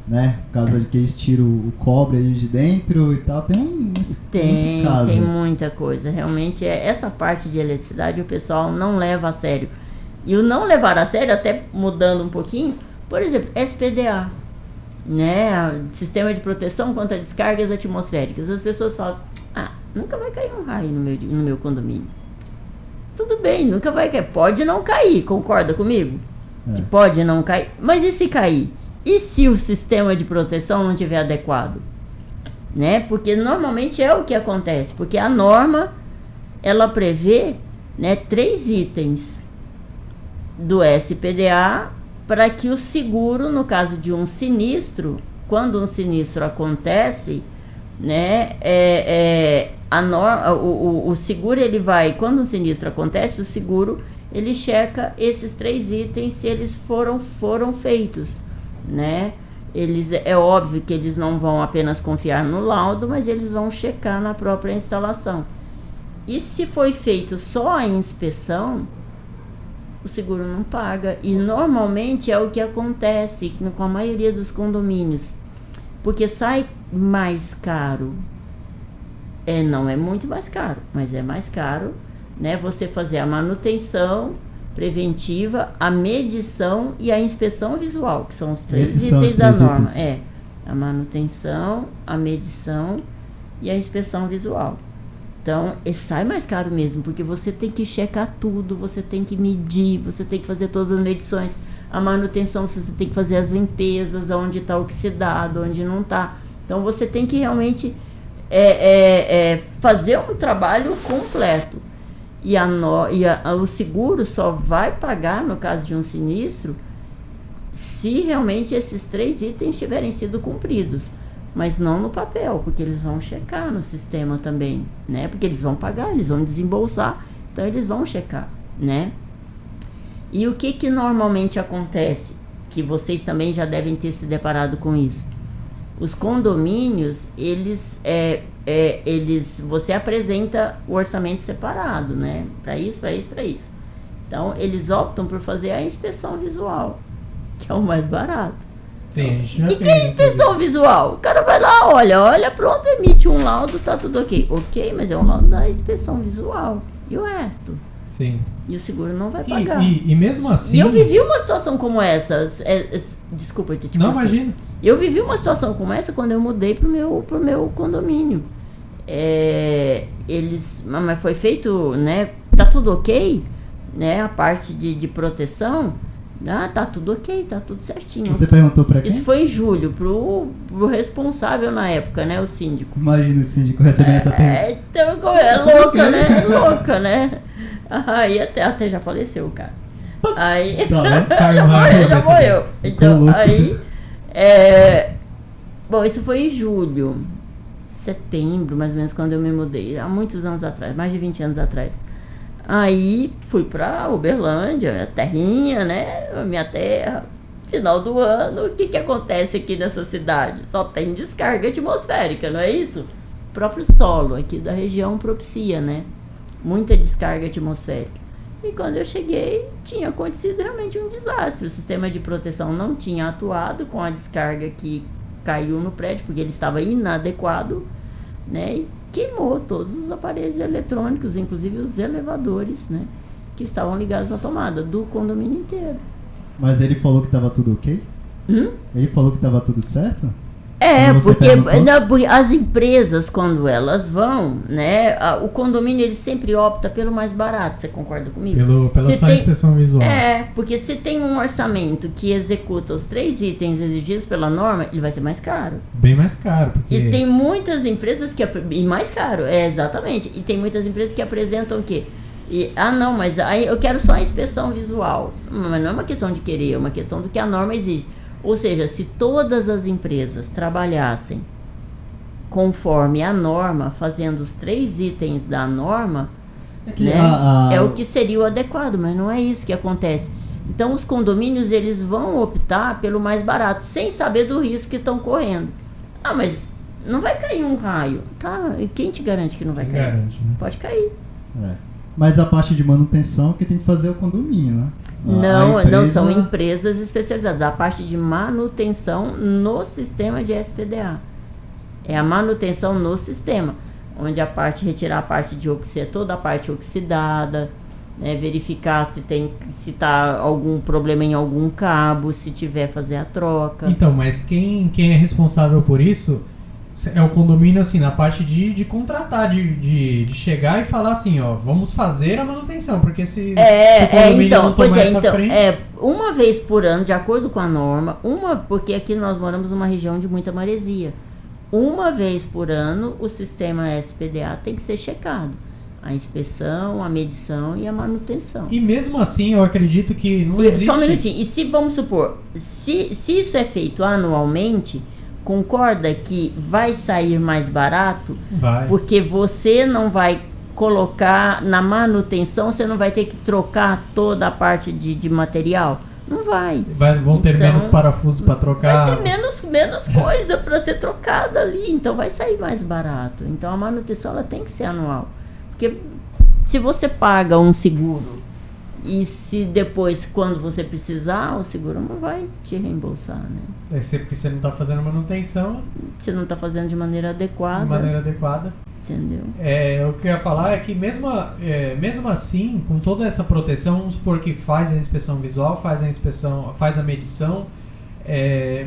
Né? Por causa de que eles tiram o cobre ali de dentro e tal. Tem muita coisa. Realmente, essa parte de eletricidade o pessoal não leva a sério. E o não levar a sério, até mudando um pouquinho, por exemplo, SPDA, né? Sistema de proteção contra descargas atmosféricas. As pessoas falam, nunca vai cair um raio no meu condomínio. Tudo bem, nunca vai cair. Pode não cair, concorda comigo? Que pode não cair. Mas e se cair? E se o sistema de proteção não estiver adequado? Né? Porque normalmente é o que acontece. Porque a norma, ela prevê, né, 3 itens do SPDA para que o seguro, no caso de um sinistro, quando um sinistro acontece, né, o seguro, ele vai, quando um sinistro acontece, o seguro, ele checa esses 3 itens se eles foram feitos. Né? É óbvio que eles não vão apenas confiar no laudo, mas eles vão checar na própria instalação. E se foi feito só a inspeção, o seguro não paga. E normalmente é o que acontece com a maioria dos condomínios, porque sai mais caro. Não é muito mais caro, mas é mais caro, né? Você fazer a manutenção preventiva, a medição e a inspeção visual, que são os 3 itens da norma. A manutenção, a medição e a inspeção visual. Então, sai mais caro mesmo, porque você tem que checar tudo, você tem que medir, você tem que fazer todas as medições, a manutenção, você tem que fazer as limpezas, onde está oxidado, onde não está. Então, você tem que realmente fazer um trabalho completo. E o seguro só vai pagar, no caso de um sinistro, se realmente esses 3 itens tiverem sido cumpridos. Mas não no papel, porque eles vão checar no sistema também, né? Porque eles vão pagar, eles vão desembolsar, então eles vão checar, né? E o que normalmente acontece? Que vocês também já devem ter se deparado com isso. Os condomínios, você apresenta o orçamento separado, né? Para isso. Então, eles optam por fazer a inspeção visual, que é o mais barato. Sim, O que é inspeção visual? O cara vai lá, olha, pronto, emite um laudo, tá tudo ok. Ok, mas é um laudo da inspeção visual. E o resto? Sim. E o seguro não vai pagar. E mesmo assim... E eu vivi uma situação como essa. Desculpa, te Não, imagina. Eu vivi uma situação como essa quando eu mudei pro meu condomínio. Mas foi feito, né? Tá tudo ok, né? A parte de proteção... tá tudo ok, tá tudo certinho. Você perguntou pra quem? Isso foi em julho, pro responsável na época, né? O síndico. Imagina o síndico recebendo essa pergunta. Então, louca, né? É louca, né? Aí até já faleceu o cara. Aí. Já morreu. Então, aí. Bom, isso foi em julho. Setembro, mais ou menos, quando eu me mudei. Há muitos anos atrás, mais de 20 anos atrás. Aí fui pra Uberlândia, minha terrinha, né? Minha terra. Final do ano, o que acontece aqui nessa cidade? Só tem descarga atmosférica, não é isso? O próprio solo aqui da região propicia, né? Muita descarga atmosférica. E quando eu cheguei, tinha acontecido realmente um desastre. O sistema de proteção não tinha atuado com a descarga que caiu no prédio, porque ele estava inadequado, né? E queimou todos os aparelhos eletrônicos, inclusive os elevadores, né, que estavam ligados à tomada do condomínio inteiro. Mas ele falou que estava tudo ok? Ele falou que estava tudo certo? Porque as empresas, quando elas vão, né, o condomínio ele sempre opta pelo mais barato, você concorda comigo? Pela sua inspeção visual. Porque se tem um orçamento que executa os 3 itens exigidos pela norma, ele vai ser mais caro. Bem mais caro. Porque... E tem muitas empresas que... E mais caro, exatamente. E tem muitas empresas que apresentam o quê? Não, mas aí eu quero só a inspeção visual. Mas não é uma questão de querer, é uma questão do que a norma exige. Ou seja, se todas as empresas trabalhassem conforme a norma, fazendo os 3 itens da norma, é o que seria o adequado, mas não é isso que acontece. Então, os condomínios eles vão optar pelo mais barato, sem saber do risco que estão correndo. Mas não vai cair um raio. Tá, e quem te garante que não vai cair? Garante, né? Pode cair. Mas a parte de manutenção que tem que fazer é o condomínio, né? Não são empresas especializadas. A parte de manutenção no sistema de SPDA. É a manutenção no sistema, onde retirar a parte de toda a parte oxidada, né, verificar se está algum problema em algum cabo, se tiver, fazer a troca. Então, mas quem é responsável por isso é o condomínio, assim, na parte de contratar, de chegar e falar assim, ó, vamos fazer a manutenção, porque se o condomínio não tomar essa frente... Uma vez por ano, de acordo com a norma, porque aqui nós moramos numa região de muita maresia, uma vez por ano o sistema SPDA tem que ser checado. A inspeção, a medição e a manutenção. E mesmo assim, eu acredito que não existe... Só um minutinho. E se, vamos supor, se isso é feito anualmente... Concorda que vai sair mais barato? Vai. Porque você não vai colocar na manutenção, você não vai ter que trocar toda a parte de material? Não vai. Vão ter menos parafusos para trocar. Vai ter menos coisa para ser trocada ali, então vai sair mais barato. Então a manutenção ela tem que ser anual. Porque se você paga um seguro e se depois, quando você precisar, o seguro não vai te reembolsar, né? Porque você não está fazendo manutenção. Você não está fazendo de maneira adequada. Entendeu? O que eu ia falar é que mesmo assim, com toda essa proteção, vamos supor que faz a inspeção visual, faz a medição,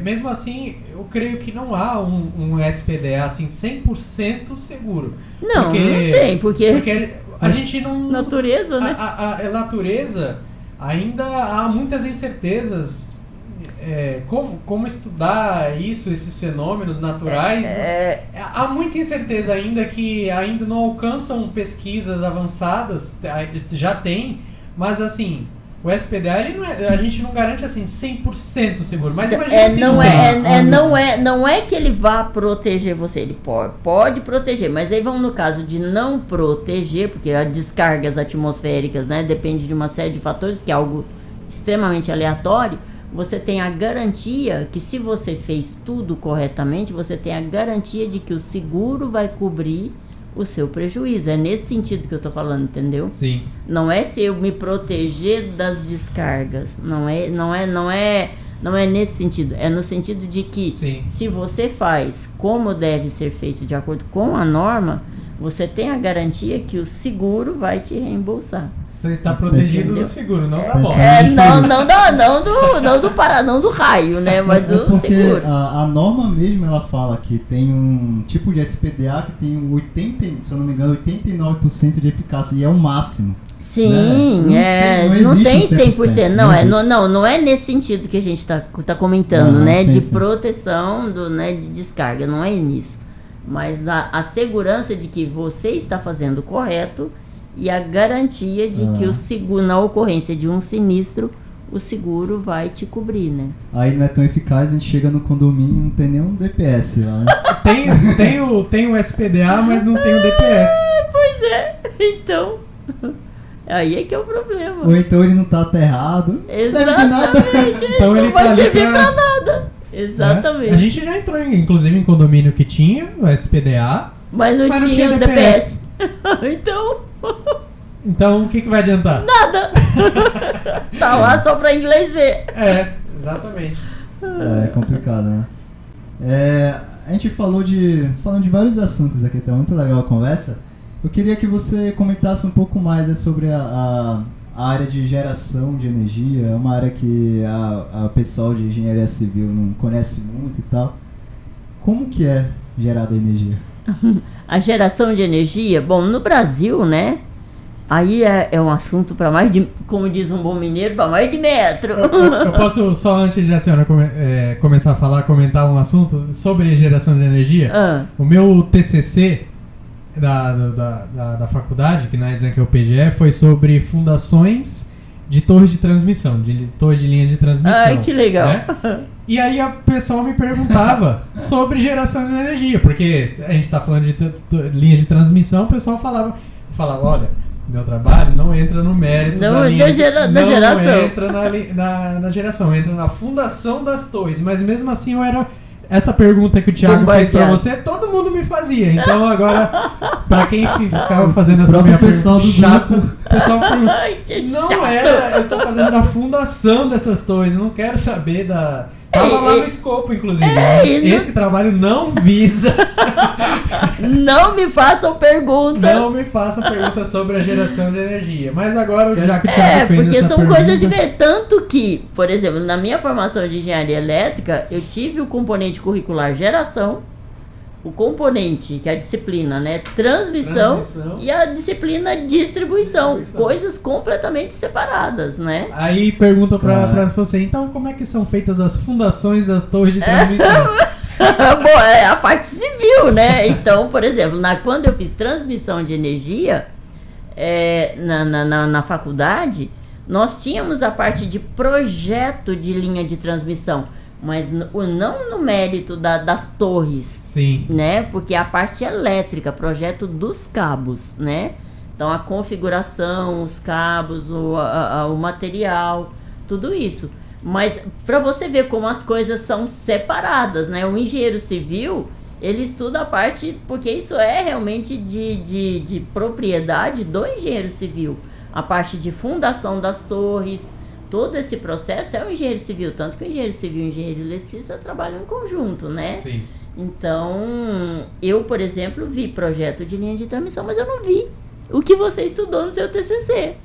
mesmo assim, eu creio que não há um SPDA assim 100% seguro. Não tem, porque a gente não... Natureza, né? A natureza, ainda há muitas incertezas. Como estudar esses fenômenos naturais. Há muita incerteza ainda que ainda não alcançam pesquisas avançadas, já tem, mas assim, o SPDA a gente não garante assim 100% seguro, mas imagina assim, não é que ele vá proteger você, ele pode proteger, mas aí vamos no caso de não proteger, porque as descargas atmosféricas, né, depende de uma série de fatores, que é algo extremamente aleatório. Você tem a garantia que, se você fez tudo corretamente, você tem a garantia de que o seguro vai cobrir o seu prejuízo. É nesse sentido que eu tô falando, entendeu? Sim. Não é se eu me proteger das descargas. Não é nesse sentido. É no sentido de que, sim, se você faz como deve ser feito de acordo com a norma, você tem a garantia que o seguro vai te reembolsar. Você está protegido do seguro, não da morte. Não do raio, né? Mas do porque seguro. A norma mesmo, ela fala que tem um tipo de SPDA que tem 89% de eficácia, e é o máximo. Sim, né? não tem 100%. Não é nesse sentido que a gente tá comentando, né? Sim, de sim. proteção, de descarga, não é nisso. Mas a segurança de que você está fazendo o correto e a garantia de que o seguro, na ocorrência de um sinistro, o seguro vai te cobrir, né? Aí não é tão eficaz, a gente chega no condomínio e não tem nenhum DPS lá, né? Tem o SPDA, mas não tem o DPS. Pois é, então... Aí é que é o problema. Ou então ele não tá aterrado. Exatamente. Então ele não vai tá ali servir pra nada. Exatamente. A gente já entrou, inclusive, em condomínio que tinha o SPDA, mas não tinha o DPS. Então o que vai adiantar? Nada. Tá lá só pra inglês ver. Exatamente. É complicado, né? A gente falando de vários assuntos aqui, tá muito legal a conversa. Eu queria que você comentasse um pouco mais sobre a área de geração de energia. É uma área que a pessoal de engenharia civil não conhece muito e tal. Como que é gerada a energia? A geração de energia, bom, no Brasil, né? Aí é um assunto para mais de, como diz um bom mineiro, para mais de metro. Eu posso só, antes de a senhora começar a comentar um assunto sobre geração de energia? O meu TCC da faculdade, que na que é o PGE, foi sobre fundações de torres de transmissão, de torres de linha de transmissão. Ai, que legal. Né? E aí o pessoal me perguntava sobre geração de energia, porque a gente está falando de linhas de transmissão, o pessoal falava, olha, meu trabalho não entra no mérito da geração. Entra na geração, entra na fundação das torres, mas mesmo assim essa pergunta que o Thiago fez pra você, todo mundo me fazia. Então agora, pra quem ficava fazendo essa minha pergunta chata, o pessoal pergunta, eu tô fazendo da fundação dessas torres, eu não quero saber da... Tava lá no escopo, inclusive. Esse trabalho não visa... Não me façam pergunta. Não me façam pergunta sobre a geração de energia. Mas agora, já que o Thiago fez porque essa são pergunta... coisas diferentes. Tanto que, por exemplo, na minha formação de engenharia elétrica, eu tive o componente curricular geração, o componente, que é a disciplina, né, transmissão e a disciplina distribuição. Coisas completamente separadas, né? Aí pergunta pra você, então como é que são feitas as fundações das torres de transmissão? Bom, é a parte civil, né? Então, por exemplo, quando eu fiz transmissão de energia na faculdade, nós tínhamos a parte de projeto de linha de transmissão, mas não no mérito das torres. Sim. Né? Porque a parte elétrica, projeto dos cabos, né? Então a configuração, os cabos, o material, tudo isso. Mas para você ver como as coisas são separadas, né? O engenheiro civil, ele estuda a parte, porque isso é realmente de propriedade do engenheiro civil. A parte de fundação das torres, todo esse processo é o engenheiro civil. Tanto que o engenheiro civil e o engenheiro eletricista trabalham em conjunto, né? Sim. Então, eu, por exemplo, vi projeto de linha de transmissão, mas eu não vi o que você estudou no seu TCC,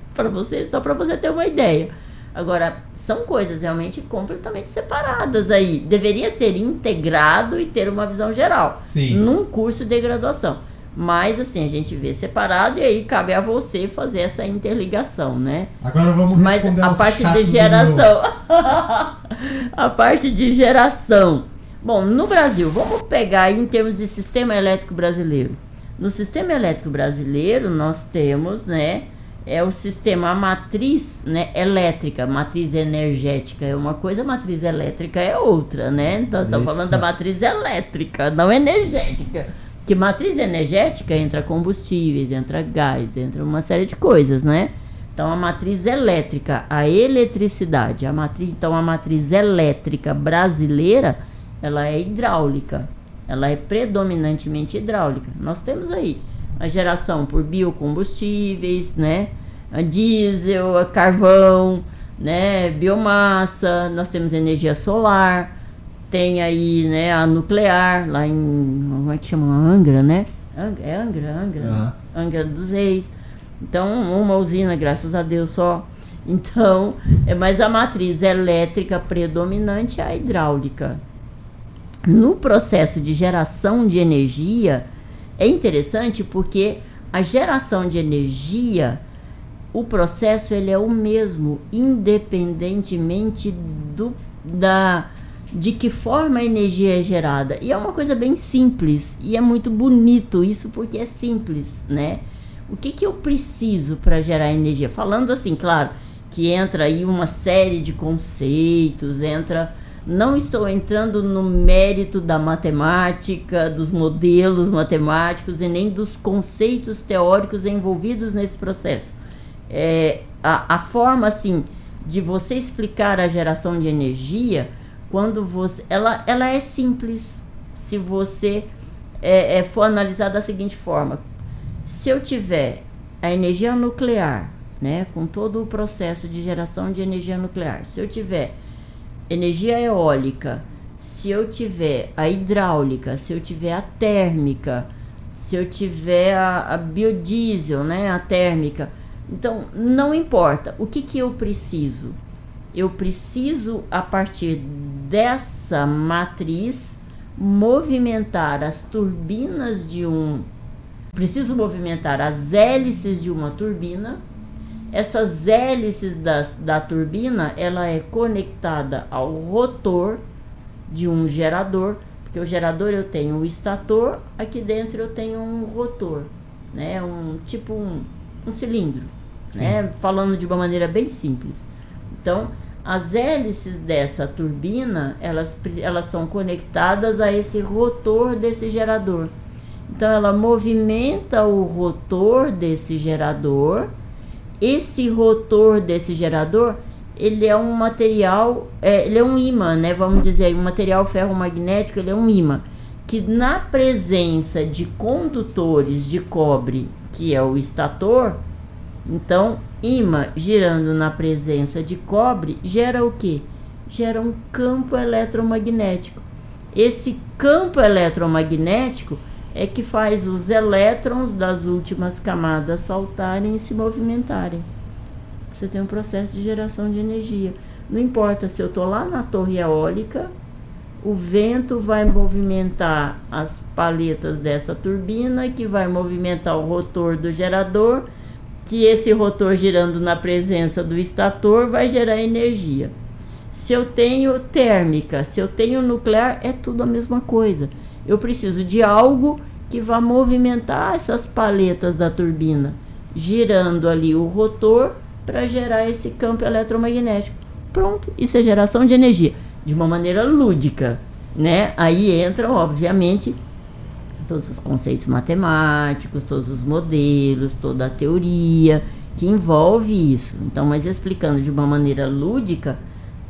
só para você ter uma ideia. Agora, são coisas realmente completamente separadas aí. Deveria ser integrado e ter uma visão geral. Sim. Num curso de graduação. Mas, assim, a gente vê separado e aí cabe a você fazer essa interligação, né? Agora vamos Mas responder a aos parte chatos de do meu- geração. A parte de geração. Bom, no Brasil, vamos pegar aí em termos de sistema elétrico brasileiro. No sistema elétrico brasileiro, nós temos, né, o sistema, a matriz, né, elétrica, matriz energética é uma coisa, a matriz elétrica é outra, né? Então, estamos falando da matriz elétrica, não energética. Que matriz energética entra combustíveis, entra gás, entra uma série de coisas, né? Então, a matriz elétrica, a eletricidade, então a matriz elétrica brasileira, ela é hidráulica, ela é predominantemente hidráulica. Nós temos aí a geração por biocombustíveis, né? A diesel, a carvão, né? Biomassa, nós temos energia solar, tem aí, né, a nuclear, lá em, como é que chama? Angra, né? Angra. Angra dos Reis. Então, uma usina, graças a Deus só. Então, mas a matriz elétrica predominante é a hidráulica. No processo de geração de energia, é interessante porque a geração de energia, o processo ele é o mesmo, independentemente de que forma a energia é gerada. E é uma coisa bem simples, e é muito bonito isso porque é simples, né? O que eu preciso para gerar energia? Falando assim, claro, que entra aí uma série de conceitos, não estou entrando no mérito da matemática, dos modelos matemáticos e nem dos conceitos teóricos envolvidos nesse processo. A forma, assim, de você explicar a geração de energia, quando você... Ela é simples, se você for analisar da seguinte forma. Se eu tiver a energia nuclear, né, com todo o processo de geração de energia nuclear, se eu tiver energia eólica, se eu tiver a hidráulica, se eu tiver a térmica, se eu tiver a biodiesel, né, a térmica, então não importa. O que eu preciso? Eu preciso, a partir dessa matriz, movimentar as turbinas preciso movimentar as hélices de uma turbina. Essas hélices da turbina, ela é conectada ao rotor de um gerador, porque o gerador eu tenho o estator, aqui dentro eu tenho um rotor, né? Tipo um cilindro, né? Falando de uma maneira bem simples. Então, as hélices dessa turbina, elas são conectadas a esse rotor desse gerador. Então, ela movimenta o rotor desse gerador. Esse rotor desse gerador, ele é um material, ele é um ímã, né? Vamos dizer, um material ferromagnético, ele é um ímã, que na presença de condutores de cobre, que é o estator, então, ímã girando na presença de cobre, gera o quê? Gera um campo eletromagnético. Esse campo eletromagnético é que faz os elétrons das últimas camadas saltarem e se movimentarem. Você tem um processo de geração de energia. Não importa se eu estou lá na torre eólica, o vento vai movimentar as paletas dessa turbina, que vai movimentar o rotor do gerador, que esse rotor girando na presença do estator vai gerar energia. Se eu tenho térmica, se eu tenho nuclear, é tudo a mesma coisa. Eu preciso de algo que vá movimentar essas paletas da turbina, girando ali o rotor para gerar esse campo eletromagnético. Pronto, isso é geração de energia, de uma maneira lúdica, né? Aí entram, obviamente, todos os conceitos matemáticos, todos os modelos, toda a teoria que envolve isso. Então, mas explicando de uma maneira lúdica,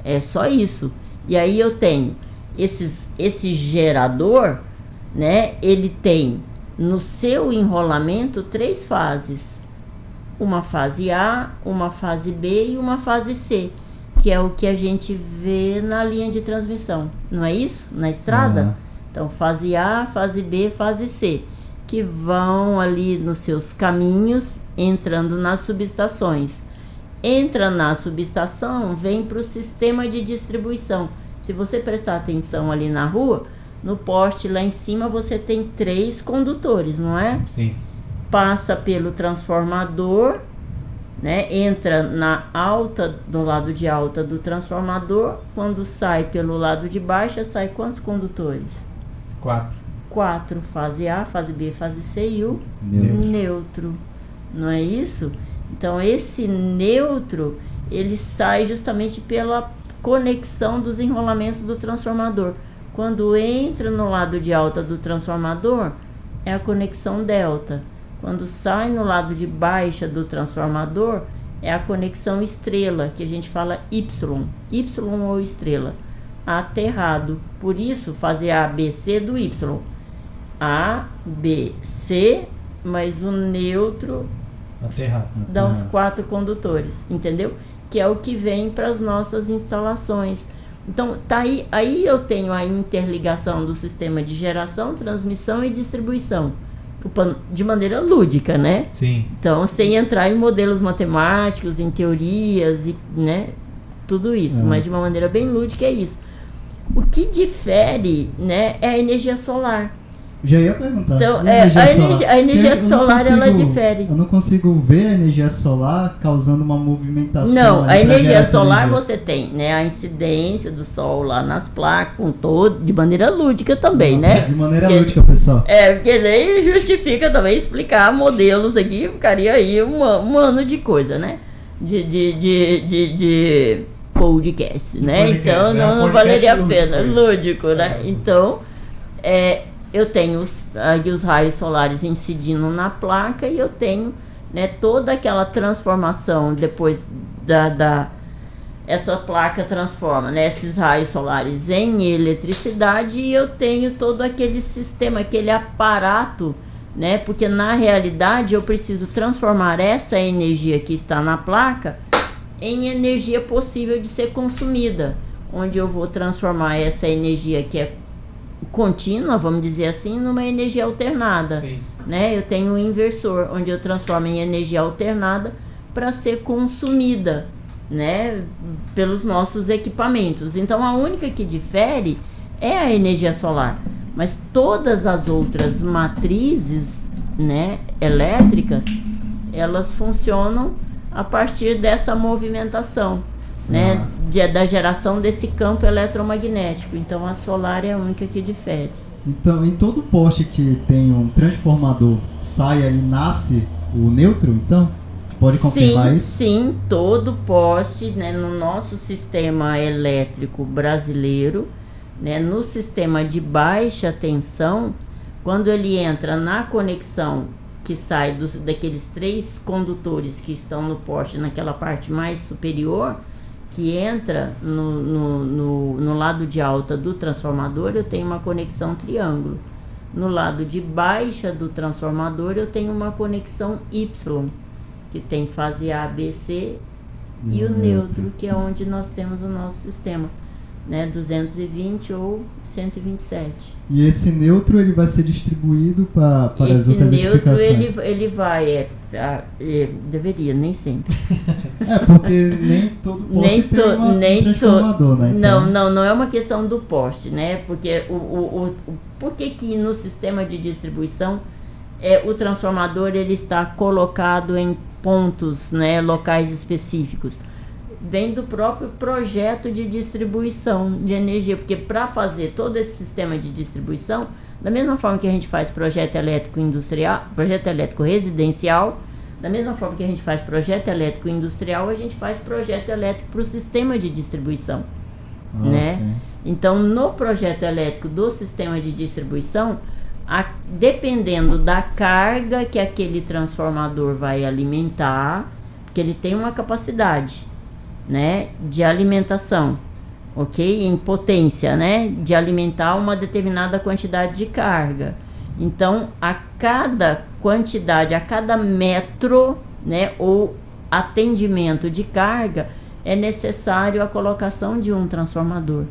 é só isso. E aí eu tenho esse gerador, né? Ele tem no seu enrolamento 3 fases. Uma fase A, uma fase B e uma fase C, que é o que a gente vê na linha de transmissão. Não é isso? Na estrada? Uhum. Então, fase A, fase B, fase C, que vão ali nos seus caminhos, entrando nas subestações. entra na subestação, vem para o sistema de distribuição. Se você prestar atenção ali na rua, no poste lá em cima você tem 3 condutores, não é? Sim. Passa pelo transformador, né? Entra na alta, do lado de alta do transformador. Quando sai pelo lado de baixo, sai quantos condutores? 4. Fase A, fase B, fase C e o neutro. Não é isso? Então esse neutro, ele sai justamente pela conexão dos enrolamentos do transformador. Quando entra no lado de alta do transformador, é a conexão delta. Quando sai no lado de baixa do transformador, é a conexão estrela, que a gente fala Y ou estrela, aterrado. Por isso, fazer A, B, C do Y. A, B, C, mas o neutro Aterrado. dá os 4 condutores, entendeu? Que é o que vem para as nossas instalações. Então, tá aí eu tenho a interligação do sistema de geração, transmissão e distribuição, de maneira lúdica, né? Sim. Então, sem entrar em modelos matemáticos, em teorias, e, né? Tudo isso, mas de uma maneira bem lúdica é isso. O que difere, né, é a energia solar. Já ia perguntar. Então, a energia solar ela difere. Eu não consigo ver a energia solar causando uma movimentação. Não, a energia solar energia. você tem, né, a incidência do sol lá nas placas, com todo, de maneira lúdica também, né? De maneira lúdica, pessoal. Porque nem justifica também explicar modelos aqui, ficaria aí um ano de coisa, né? De podcast, né? Podcast, Então né? não Um valeria a podcast pena, lúdico, né? Então, eu tenho os raios solares incidindo na placa e eu tenho, né, toda aquela transformação depois essa placa transforma, né, esses raios solares em eletricidade e eu tenho todo aquele sistema, aquele aparato, né, porque na realidade eu preciso transformar essa energia que está na placa em energia possível de ser consumida, onde eu vou transformar essa energia que é contínua, vamos dizer assim, numa energia alternada, né? Eu tenho um inversor, onde eu transformo em energia alternada para ser consumida, né, pelos nossos equipamentos. Então, a única que difere é a energia solar, mas todas as outras matrizes, né, elétricas, elas funcionam a partir dessa movimentação, né, da geração desse campo eletromagnético. Então a solar é a única que difere. Então, em todo poste que tem um transformador, sai ali, nasce o neutro, então? Pode confirmar isso? Sim, todo poste, né, no nosso sistema elétrico brasileiro, né, no sistema de baixa tensão, quando ele entra na conexão que sai daqueles 3 condutores que estão no poste, naquela parte mais superior, que entra no lado de alta do transformador, eu tenho uma conexão triângulo. No lado de baixa do transformador, eu tenho uma conexão Y, que tem fase A, B, C e o neutro, que é onde nós temos o nosso sistema, né, 220 ou 127. E esse neutro ele vai ser distribuído para as outras edificações? Esse neutro ele vai, deveria, nem sempre. Porque nem todo poste tem um transformador, né? Então... Não é uma questão do poste, né? Porque por que no sistema de distribuição o transformador ele está colocado em pontos, né, locais específicos? Vem do próprio projeto de distribuição de energia, porque para fazer todo esse sistema de distribuição, da mesma forma que a gente faz projeto elétrico industrial, projeto elétrico residencial, da mesma forma que a gente faz projeto elétrico industrial, a gente faz projeto elétrico para o sistema de distribuição, né? Sim. Então, no projeto elétrico do sistema de distribuição, dependendo da carga que aquele transformador vai alimentar, porque ele tem uma capacidade, né, de alimentação, ok? Em potência, né, de alimentar uma determinada quantidade de carga. Então, a cada quantidade, a cada metro, né, ou atendimento de carga, é necessário a colocação de um transformador.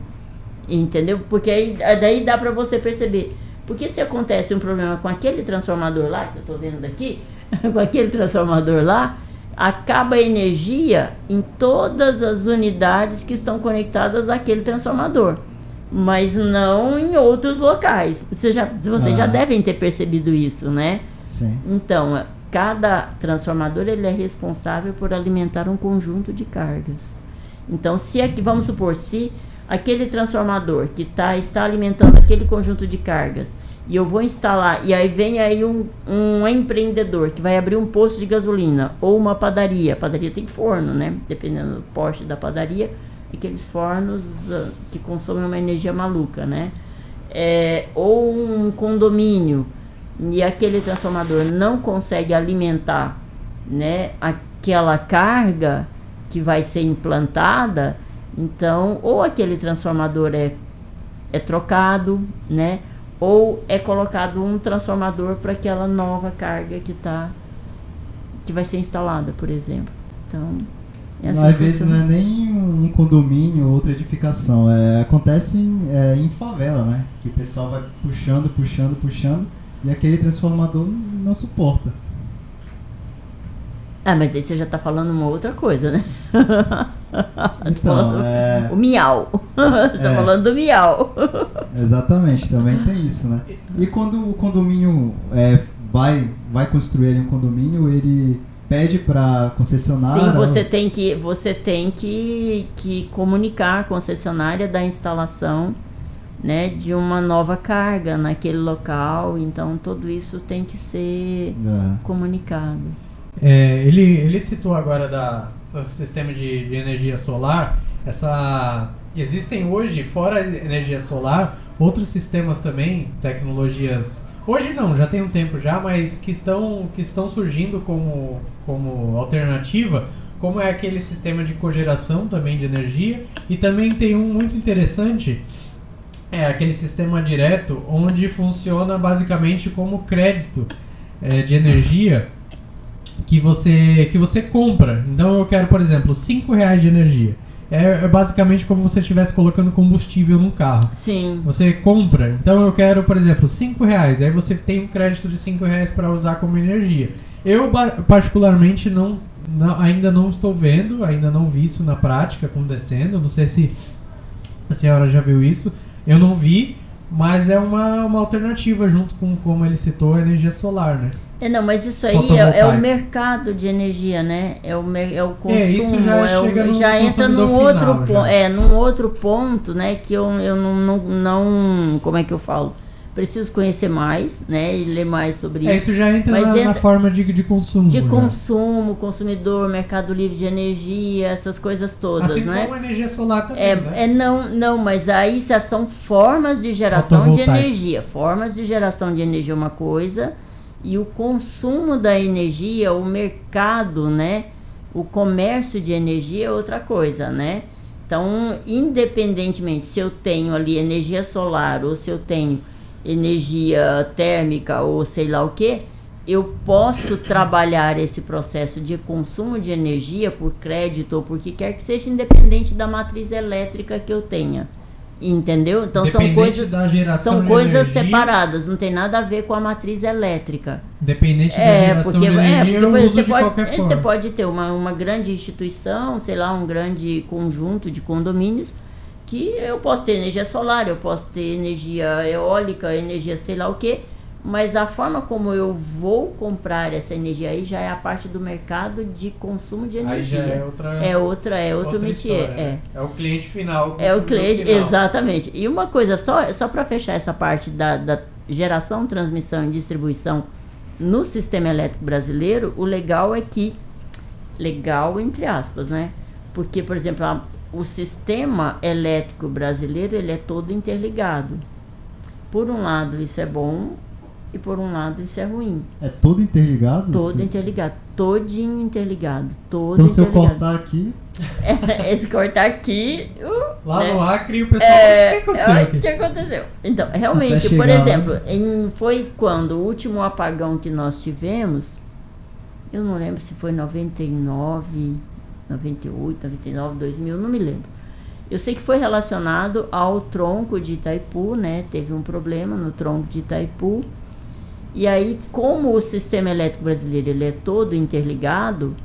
Entendeu? Porque daí dá para você perceber. Porque se acontece um problema com aquele transformador lá, que eu estou vendo daqui, com aquele transformador lá, acaba a energia em todas as unidades que estão conectadas àquele transformador, mas não em outros locais. Vocês já devem ter percebido isso, né? Sim. Então, cada transformador ele é responsável por alimentar um conjunto de cargas. Então, vamos supor, se aquele transformador que está alimentando aquele conjunto de cargas, e eu vou instalar, e aí vem aí um empreendedor que vai abrir um posto de gasolina ou uma padaria. A padaria tem forno, né? Dependendo do porte da padaria, aqueles fornos que consomem uma energia maluca, né? Ou um condomínio, e aquele transformador não consegue alimentar, né, aquela carga que vai ser implantada, então ou aquele transformador é trocado, né? Ou é colocado um transformador para aquela nova carga que vai ser instalada, por exemplo. Então, às vezes não é nem um condomínio ou outra edificação, acontece em favela, né? Que o pessoal vai puxando e aquele transformador não suporta. Mas aí você já está falando uma outra coisa, né? Então, o miau. Você está falando do miau. Exatamente, também tem isso, né? E quando o condomínio vai construir ali um condomínio, ele pede para concessionária... Sim, você tem que comunicar a concessionária da instalação, né, de uma nova carga naquele local. Então, tudo isso tem que ser comunicado. Ele citou agora do sistema de energia solar. Existem hoje, fora a energia solar, outros sistemas também, tecnologias... Hoje não, já tem um tempo já, mas que estão surgindo como alternativa, como é aquele sistema de cogeração também de energia. E também tem um muito interessante, aquele sistema direto, onde funciona basicamente como crédito de energia, que você compra. Então eu quero, por exemplo, R$5 de energia. É basicamente como se você estivesse colocando combustível num carro. Sim. Você compra. Então eu quero, por exemplo, R$5. Aí você tem um crédito de R$5 para usar como energia. Eu particularmente ainda não estou vendo, ainda não vi isso na prática acontecendo. Não sei se a senhora já viu isso. Eu não vi, mas é uma alternativa junto com, como ele citou, a energia solar, né? Não, mas isso aí é o mercado de energia, né? É o consumo. Isso já entra num outro ponto, né? Que eu não, como é que eu falo? Preciso conhecer mais, né? E ler mais sobre isso. Isso já entra na forma de consumo. De consumo, consumidor, mercado livre de energia, essas coisas todas, assim, né? Como a energia solar também, né? Não, mas aí são formas de geração de energia. Formas de geração de energia é uma coisa, e o consumo da energia, o mercado, né? O comércio de energia é outra coisa, né? Então, independentemente se eu tenho ali energia solar ou se eu tenho energia térmica ou sei lá o que, eu posso trabalhar esse processo de consumo de energia por crédito ou por que quer que seja, independente da matriz elétrica que eu tenha. Entendeu? Então são coisas separadas, não tem nada a ver com a matriz elétrica. Dependente da geração de energia, eu uso de qualquer forma. Você pode ter uma grande instituição, sei lá, um grande conjunto de condomínios, que eu posso ter energia solar, eu posso ter energia eólica, energia sei lá o que, mas a forma como eu vou comprar essa energia aí já é a parte do mercado de consumo de energia. Aí já é outro métier. História, né? É o cliente final. É o cliente, final. Exatamente. E uma coisa, só para fechar essa parte da geração, transmissão e distribuição no sistema elétrico brasileiro, o legal é que, legal entre aspas, né? Porque, por exemplo, o sistema elétrico brasileiro, ele é todo interligado. Por um lado, isso é bom, e por um lado isso é ruim. É todo interligado? Todo interligado, todinho interligado, então se eu cortar aqui... se cortar aqui... Lá no Acre o pessoal... O que aconteceu aqui? O que aconteceu? Então, realmente, por exemplo, foi quando o último apagão que nós tivemos, eu não lembro se foi 99, 98, 99, 2000, não me lembro. Eu sei que foi relacionado ao tronco de Itaipu, né? Teve um problema no tronco de Itaipu. E aí, como o sistema elétrico brasileiro ele é todo interligado,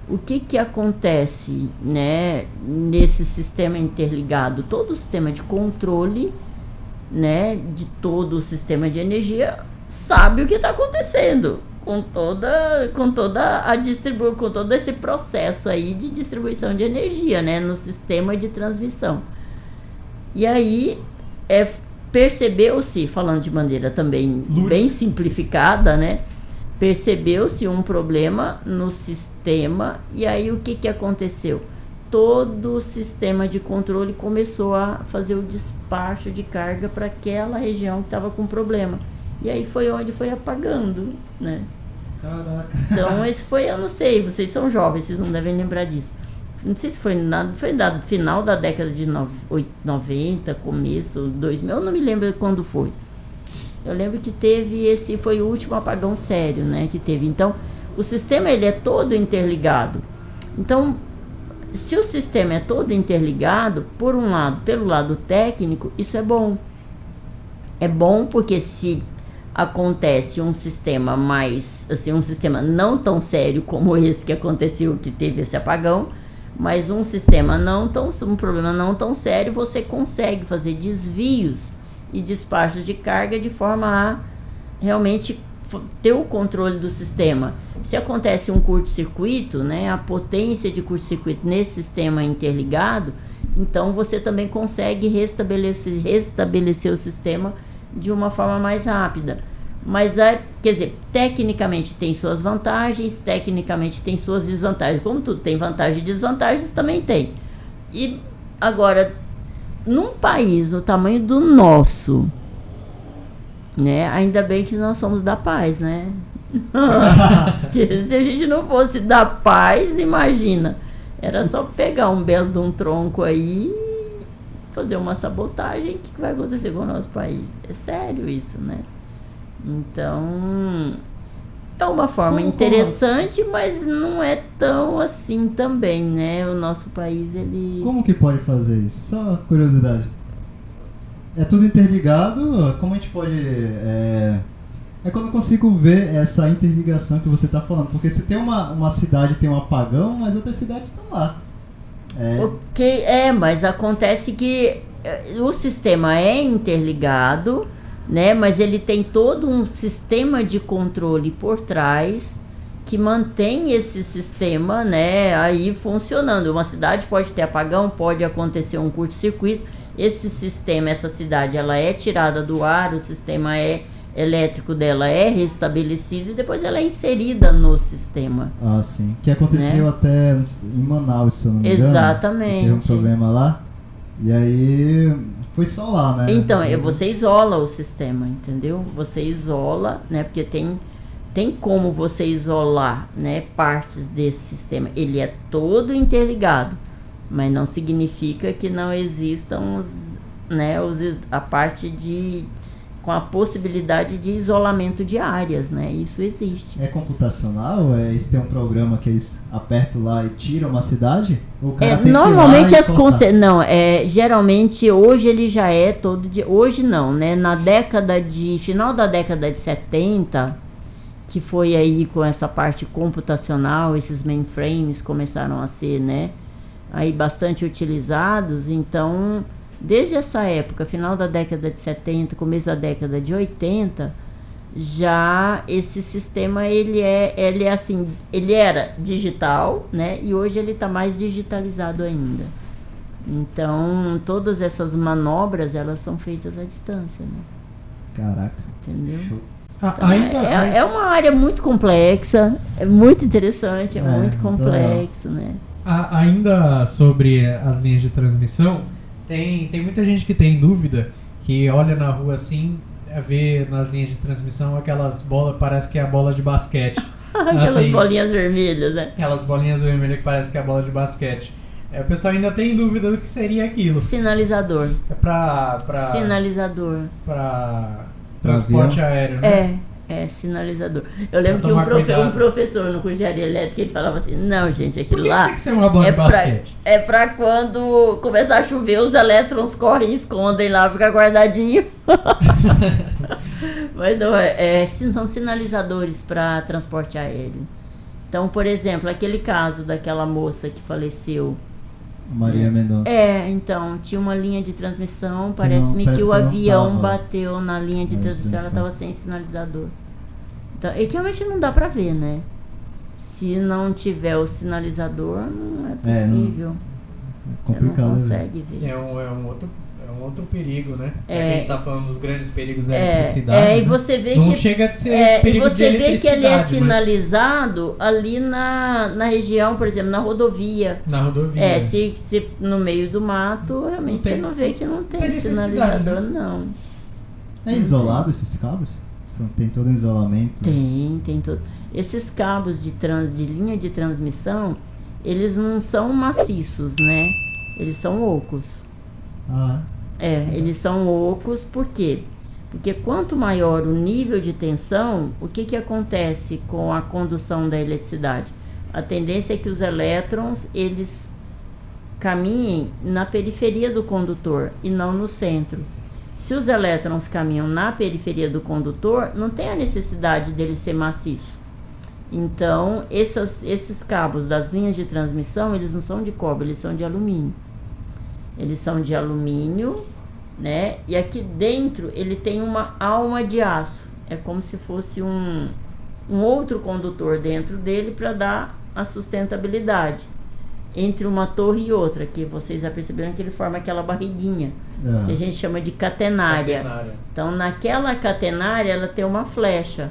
o que acontece, né, nesse sistema interligado? Todo o sistema de controle, né, de todo o sistema de energia sabe o que está acontecendo com todo esse processo aí de distribuição de energia, né, no sistema de transmissão. E aí percebeu-se, falando de maneira também bem simplificada, né, percebeu-se um problema no sistema, e aí o que aconteceu? Todo o sistema de controle começou a fazer o despacho de carga para aquela região que estava com problema. E aí foi onde foi apagando, né? Caraca. Então esse foi, eu não sei, vocês são jovens, vocês não devem lembrar disso. Não sei se foi no final da década de 90, começo 2000, eu não me lembro quando foi. Eu lembro que esse foi o último apagão sério, né, que teve. Então, o sistema ele é todo interligado. Então, se o sistema é todo interligado, por um lado, pelo lado técnico, isso é bom. É bom porque se acontece um sistema mais, assim, um sistema não tão sério como esse que aconteceu, que teve esse apagão, mas um problema não tão sério, você consegue fazer desvios e despachos de carga de forma a realmente ter o controle do sistema. Se acontece um curto-circuito, né, a potência de curto-circuito nesse sistema interligado, então você também consegue restabelecer o sistema de uma forma mais rápida. Mas, quer dizer, tecnicamente tem suas vantagens, tecnicamente tem suas desvantagens. Como tudo tem vantagens e desvantagens, também tem. E agora, num país do tamanho do nosso, né, ainda bem que nós somos da paz, né? Se a gente não fosse da paz, imagina, era só pegar um belo de um tronco aí, fazer uma sabotagem, o que vai acontecer com o nosso país? É sério isso, né? Então, é uma forma interessante, mas não é tão assim também, né? O nosso país, ele... Como que pode fazer isso? Só curiosidade. É tudo interligado? Como a gente pode... É quando eu consigo ver essa interligação que você está falando. Porque se tem uma cidade tem um apagão, mas outras cidades estão lá. Ok, mas acontece que o sistema é interligado, né? Mas ele tem todo um sistema de controle por trás que mantém esse sistema, né, aí funcionando. Uma cidade pode ter apagão, pode acontecer um curto-circuito. Esse sistema, essa cidade, ela é tirada do ar, o sistema elétrico dela é restabelecido e depois ela é inserida no sistema. Ah, sim. Que aconteceu, né, até em Manaus, se eu não me engano. Exatamente. Teve um problema lá. E aí foi só lá, né? Então, você isola o sistema, entendeu? Você isola, né? Porque tem como você isolar, né, partes desse sistema. Ele é todo interligado, mas não significa que não existam a parte com a possibilidade de isolamento de áreas, né? Isso existe. É computacional? Eles têm um programa que eles apertam lá e tiram uma cidade? O cara tem normalmente geralmente hoje ele já é todo de hoje não, né? Final da década de 70, que foi aí com essa parte computacional, esses mainframes começaram a ser, né, aí bastante utilizados. Então, desde essa época, final da década de 70, começo da década de 80, já esse sistema ele era digital, né, e hoje ele está mais digitalizado ainda. Então, todas essas manobras, elas são feitas à distância, né? Caraca. Entendeu? Show. Então, é uma área muito complexa, é muito interessante, muito complexo, né? Ainda sobre as linhas de transmissão, tem muita gente que tem dúvida, que olha na rua assim, vê nas linhas de transmissão aquelas bolas, parece que é a bola de basquete. Aquelas assim, bolinhas vermelhas, né? Aquelas bolinhas vermelhas que parece que é a bola de basquete. O pessoal ainda tem dúvida do que seria aquilo. Sinalizador. É pra Sinalizador. Pra transporte aéreo, né? É sinalizador. Eu lembro que um professor no curso de engenharia elétrica, ele falava assim, não, gente, aquilo lá... Tem que ser uma bola de basquete? É pra quando começar a chover, os elétrons correm e escondem lá, fica guardadinho. Mas não, são sinalizadores para transporte aéreo. Então, por exemplo, aquele caso daquela moça que faleceu. Maria Mendonça. Então, tinha uma linha de transmissão, parece-me que o avião bateu na linha de transmissão, ela estava sem sinalizador. Então, e que realmente não dá para ver, né? Se não tiver o sinalizador, não é possível. É complicado. Você não consegue ver. É um outro perigo, né? A gente está falando dos grandes perigos da eletricidade. E você vê não que chega a ser perigo e você de vê que ele é eletricidade, sinalizado ali na região, por exemplo, na rodovia. Na rodovia. Se no meio do mato, realmente você não vê que não tem sinalizador, né? Não. É isolado esses cabos? Tem todo um isolamento? Tem todo. Esses cabos de linha de transmissão, eles não são maciços, né? Eles são ocos. Eles são ocos, por quê? Porque quanto maior o nível de tensão, o que acontece com a condução da eletricidade? A tendência é que os elétrons, eles caminhem na periferia do condutor e não no centro. Se os elétrons caminham na periferia do condutor, não tem a necessidade dele ser maciço. Então, esses cabos das linhas de transmissão, eles não são de cobre, eles são de alumínio. Eles são de alumínio, né? E aqui dentro ele tem uma alma de aço. É como se fosse um outro condutor dentro dele para dar a sustentabilidade entre uma torre e outra, que vocês já perceberam que ele forma aquela barriguinha, que a gente chama de catenária. Então, naquela catenária, ela tem uma flecha.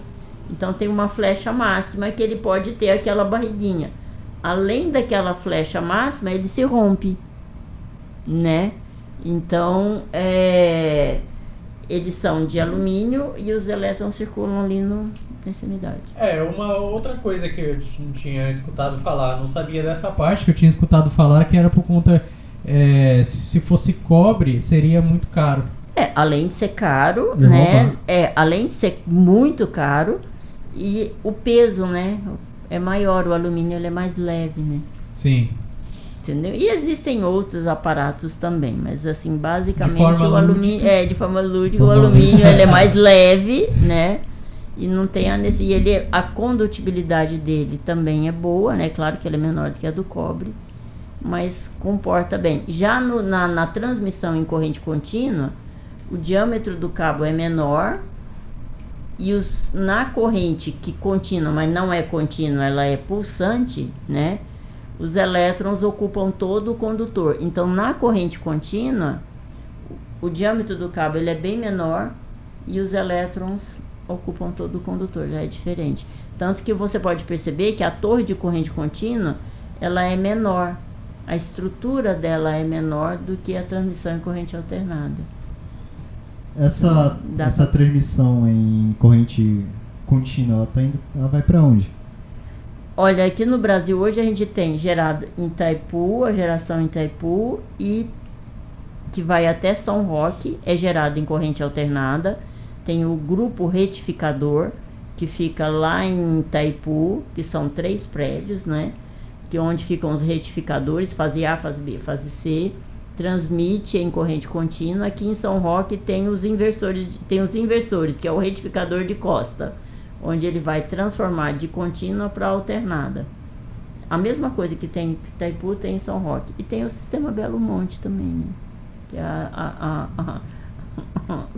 Então, tem uma flecha máxima que ele pode ter aquela barriguinha. Além daquela flecha máxima, ele se rompe, né? Então, eles são de alumínio e os elétrons circulam ali nessa unidade. Uma outra coisa que eu tinha escutado falar, não sabia dessa parte, que eu tinha escutado falar que era por conta, se fosse cobre, seria muito caro. Além de ser caro, né? Além de ser muito caro, e o peso, né? É maior, o alumínio ele é mais leve, né? Sim. Entendeu? E existem outros aparatos também, mas assim, basicamente o alumínio de forma lúdica, o alumínio ele é mais leve, né? E não tem a condutibilidade dele também é boa, né? Claro que ele é menor do que a do cobre, mas comporta bem. Já na transmissão em corrente contínua, o diâmetro do cabo é menor e na corrente que contínua, mas não é contínua, ela é pulsante, né? Os elétrons ocupam todo o condutor. Então, na corrente contínua, o diâmetro do cabo ele é bem menor e os elétrons ocupam todo o condutor, já é diferente. Tanto que você pode perceber que a torre de corrente contínua, ela é menor. A estrutura dela é menor do que a transmissão em corrente alternada. Essa transmissão em corrente contínua, ela vai para onde? Olha, aqui no Brasil hoje a gente tem gerado em Itaipu, a geração em Itaipu, e que vai até São Roque, é gerado em corrente alternada. Tem o grupo retificador, que fica lá em Itaipu, que são 3 prédios, né? Que onde ficam os retificadores, fase A, fase B, fase C, transmite em corrente contínua. Aqui em São Roque tem os inversores, que é o retificador de costa, onde ele vai transformar de contínua para alternada. A mesma coisa que tem em Itaipu, tem em São Roque. E tem o sistema Belo Monte também, né? Que é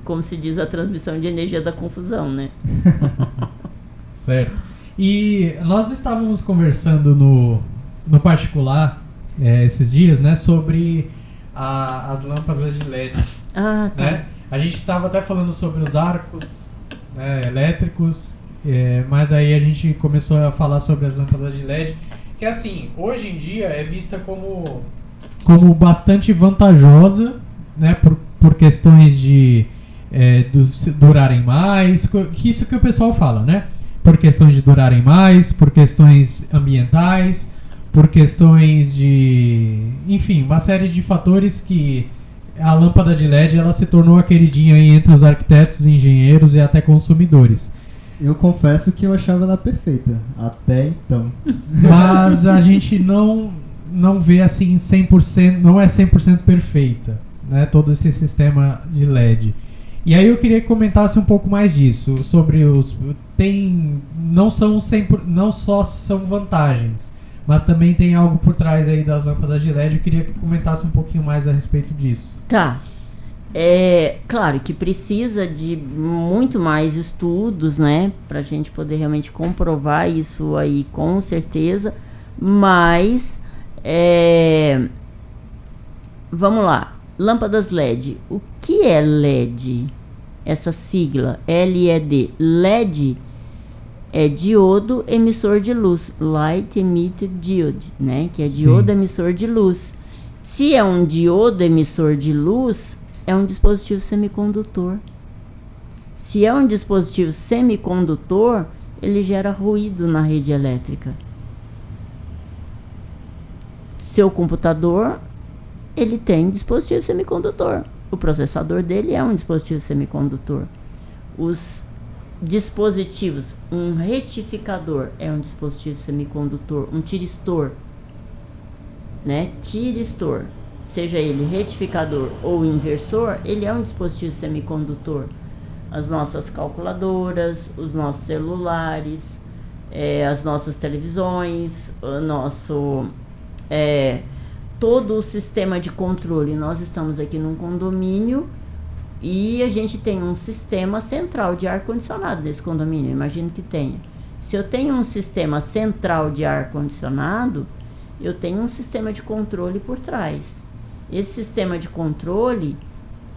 como se diz, a transmissão de energia da confusão, né? Certo. E nós estávamos conversando no particular esses dias, né, sobre as lâmpadas de LED. Tá. Né? A gente estava até falando sobre os arcos, né, elétricos, mas aí a gente começou a falar sobre as lâmpadas de LED, que assim, hoje em dia é vista como bastante vantajosa, né, por questões de durarem mais, isso que o pessoal fala, né? Por questões de durarem mais, por questões ambientais, por questões de... Enfim, uma série de fatores que a lâmpada de LED ela se tornou a queridinha aí entre os arquitetos, engenheiros e até consumidores. Eu confesso que eu achava ela perfeita, até então. Mas a gente não vê assim 100%, não é 100% perfeita, né? Todo esse sistema de LED. E aí eu queria que comentasse um pouco mais disso, sobre não só são vantagens, mas também tem algo por trás aí das lâmpadas de LED. Eu queria que comentasse um pouquinho mais a respeito disso. Tá. Claro que precisa de muito mais estudos, né, pra gente poder realmente comprovar isso aí com certeza, mas vamos lá, lâmpadas LED. O que é LED? Essa sigla, LED. LED é diodo emissor de luz, Light Emitted Diode, né? Que é diodo emissor de luz. Se é um diodo emissor de luz, é um dispositivo semicondutor. Se é um dispositivo semicondutor, ele gera ruído na rede elétrica. Seu computador, ele tem dispositivo semicondutor. O processador dele é um dispositivo semicondutor. Os dispositivos, um retificador é um dispositivo semicondutor, um tiristor, né? Tiristor, seja ele retificador ou inversor, ele é um dispositivo semicondutor. As nossas calculadoras, os nossos celulares, as nossas televisões, o nosso todo o sistema de controle. Nós estamos aqui num condomínio e a gente tem um sistema central de ar-condicionado nesse condomínio, imagino que tenha. Se eu tenho um sistema central de ar-condicionado, eu tenho um sistema de controle por trás. Esse sistema de controle,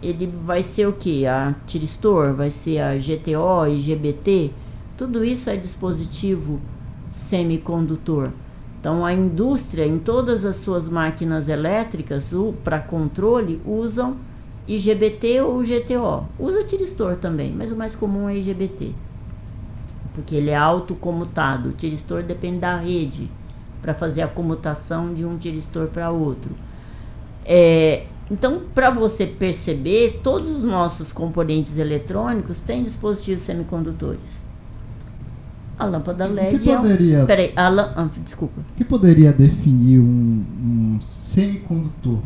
ele vai ser o que? A tiristor, vai ser a GTO, IGBT, tudo isso é dispositivo semicondutor. Então a indústria, em todas as suas máquinas elétricas, para controle, usam IGBT ou GTO. Usa tiristor também, mas o mais comum é IGBT, porque ele é autocomutado. O tiristor depende da rede para fazer a comutação de um tiristor para outro. Então, para você perceber, todos os nossos componentes eletrônicos têm dispositivos semicondutores. A lâmpada LED desculpa. O que poderia definir um semicondutor?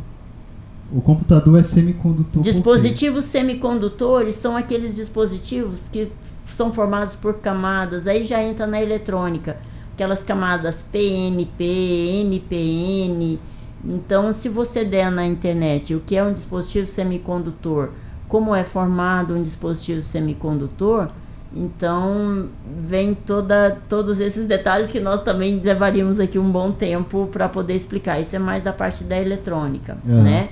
O computador é semicondutor. Dispositivos semicondutores são aqueles dispositivos que são formados por camadas. Aí já entra na eletrônica. Aquelas camadas PNP, NPN. Então, se você der na internet o que é um dispositivo semicondutor, como é formado um dispositivo semicondutor, então vem todos esses detalhes que nós também levaríamos aqui um bom tempo para poder explicar. Isso é mais da parte da eletrônica, né?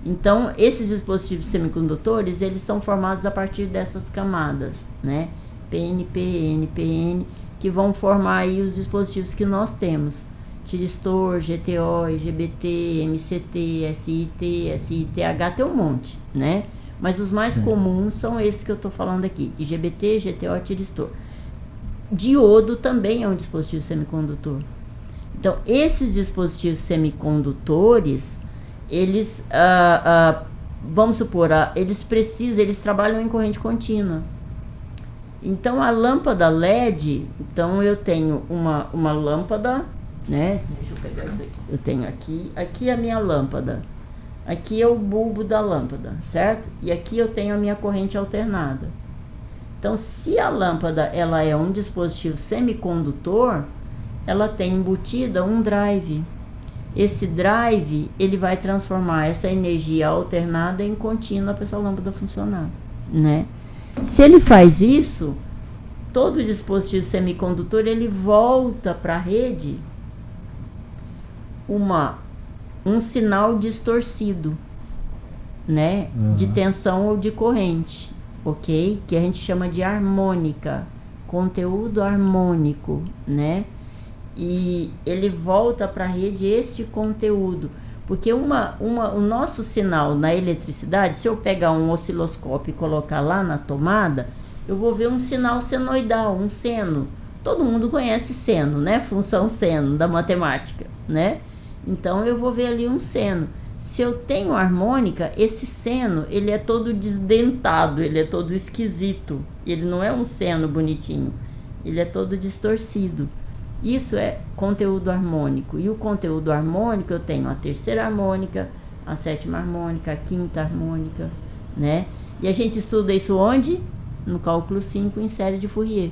Então, esses dispositivos semicondutores, eles são formados a partir dessas camadas, né? PNP, NPN, que vão formar aí os dispositivos que nós temos. Tiristor, GTO, IGBT, MCT, SIT, SITH, tem um monte, né? Mas os mais comuns são esses que eu estou falando aqui. IGBT, GTO, tiristor. Diodo também é um dispositivo semicondutor. Então, esses dispositivos semicondutores, eles, vamos supor, eles trabalham em corrente contínua. Então, a lâmpada LED, então eu tenho uma lâmpada, né? Deixa eu pegar isso aqui. Eu tenho aqui a minha lâmpada. Aqui é o bulbo da lâmpada, certo? E aqui eu tenho a minha corrente alternada. Então, se a lâmpada ela é um dispositivo semicondutor, ela tem embutida um drive. Esse drive, ele vai transformar essa energia alternada em contínua para essa lâmpada funcionar, né? Se ele faz isso, todo dispositivo semicondutor, ele volta para a rede um sinal distorcido, né? De tensão ou de corrente, ok? Que a gente chama de harmônica, conteúdo harmônico, né? E ele volta para a rede este conteúdo, porque o nosso sinal na eletricidade, se eu pegar um osciloscópio e colocar lá na tomada, eu vou ver um sinal senoidal, um seno. Todo mundo conhece seno, né? Função seno da matemática, né? Então eu vou ver ali um seno. Se eu tenho harmônica, esse seno, ele é todo desdentado, ele é todo esquisito. Ele não é um seno bonitinho, ele é todo distorcido. Isso é conteúdo harmônico. E o conteúdo harmônico, eu tenho a terceira harmônica, a sétima harmônica, a quinta harmônica, né? E a gente estuda isso onde? No cálculo 5 em série de Fourier,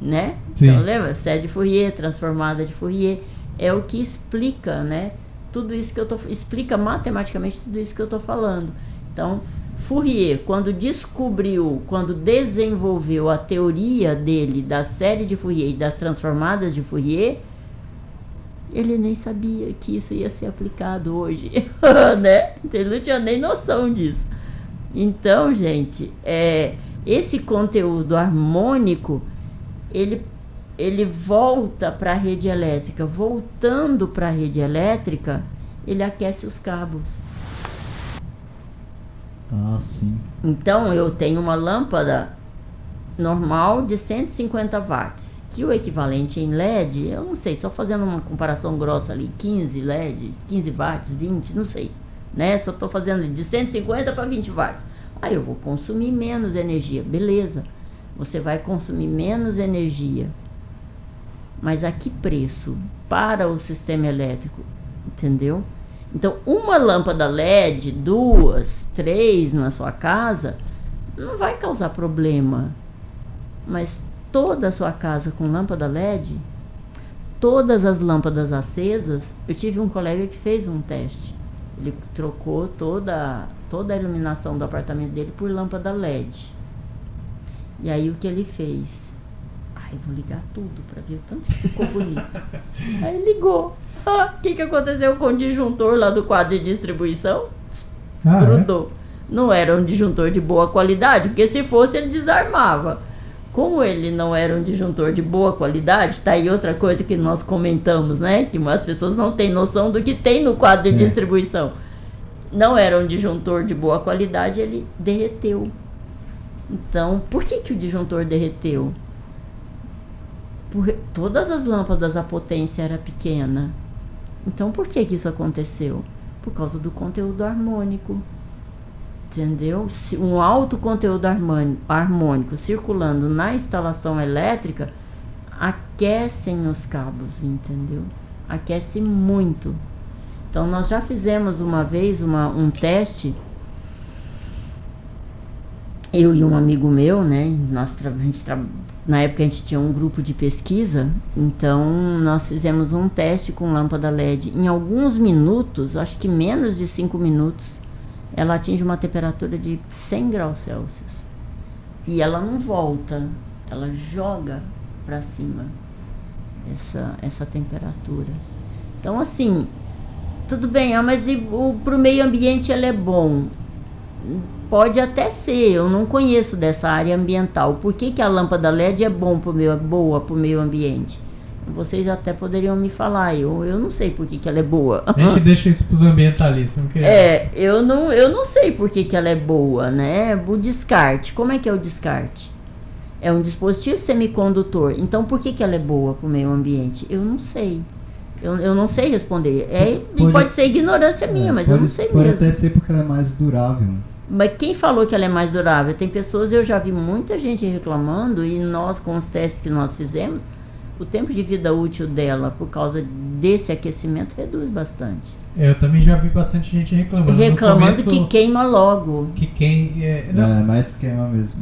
né? Sim. Então lembra? Série de Fourier, transformada de Fourier, é o que explica, né? Tudo isso que eu explica matematicamente tudo isso que eu estou falando. Então, Fourier, quando desenvolveu a teoria dele da série de Fourier e das transformadas de Fourier, ele nem sabia que isso ia ser aplicado hoje, né? Ele não tinha nem noção disso. Então, gente, esse conteúdo harmônico, ele volta para a rede elétrica. Voltando para a rede elétrica, ele aquece os cabos. Ah, sim. Então, eu tenho uma lâmpada normal de 150 watts, que o equivalente em LED, eu não sei, só fazendo uma comparação grossa ali, 15 LED, 15 watts, 20, não sei, né? Só estou fazendo de 150 para 20 watts. Aí eu vou consumir menos energia, beleza. Você vai consumir menos energia, mas a que preço? Para o sistema elétrico, entendeu? Então, uma lâmpada LED, 2, 3 na sua casa, não vai causar problema. Mas toda a sua casa com lâmpada LED, todas as lâmpadas acesas, eu tive um colega que fez um teste. Ele trocou toda a iluminação do apartamento dele por lâmpada LED. E aí o que ele fez? Ai, vou ligar tudo para ver o tanto que ficou bonito. Aí ligou. O que aconteceu com o disjuntor lá do quadro de distribuição? Grudou. Não era um disjuntor de boa qualidade, porque se fosse ele desarmava. Como ele não era um disjuntor de boa qualidade, tá aí outra coisa que nós comentamos, né? Que as pessoas não têm noção do que tem no quadro de distribuição. Não era um disjuntor de boa qualidade, ele derreteu. Então, por que o disjuntor derreteu? Porque todas as lâmpadas a potência era pequena. Então, por que isso aconteceu? Por causa do conteúdo harmônico. Entendeu? Se um alto conteúdo harmônico circulando na instalação elétrica aquecem os cabos, entendeu? Aquece muito. Então, nós já fizemos uma vez um teste, eu e um amigo meu, né? Na época a gente tinha um grupo de pesquisa, então nós fizemos um teste com lâmpada LED. Em alguns minutos, acho que menos de 5 minutos, ela atinge uma temperatura de 100 graus Celsius. E ela não volta, ela joga para cima essa temperatura. Então, assim, tudo bem, mas para o meio ambiente ela é bom. Pode até ser, eu não conheço dessa área ambiental. Por que a lâmpada LED é boa para o meio ambiente? Vocês até poderiam me falar, eu não sei por que ela é boa. A gente deixa isso para os ambientalistas. Eu não sei por que ela é boa, né? O descarte, como é que é o descarte? É um dispositivo semicondutor, então por que ela é boa para o meio ambiente? Eu não sei. Eu não sei responder. Pode ser ignorância minha, mas eu não sei mesmo. Pode até ser porque ela é mais durável. Mas quem falou que ela é mais durável? Tem pessoas, eu já vi muita gente reclamando, e nós, com os testes que nós fizemos, o tempo de vida útil dela, por causa desse aquecimento, reduz bastante. Eu também já vi bastante gente reclamando. Reclamando que queima logo. Mais queima mesmo.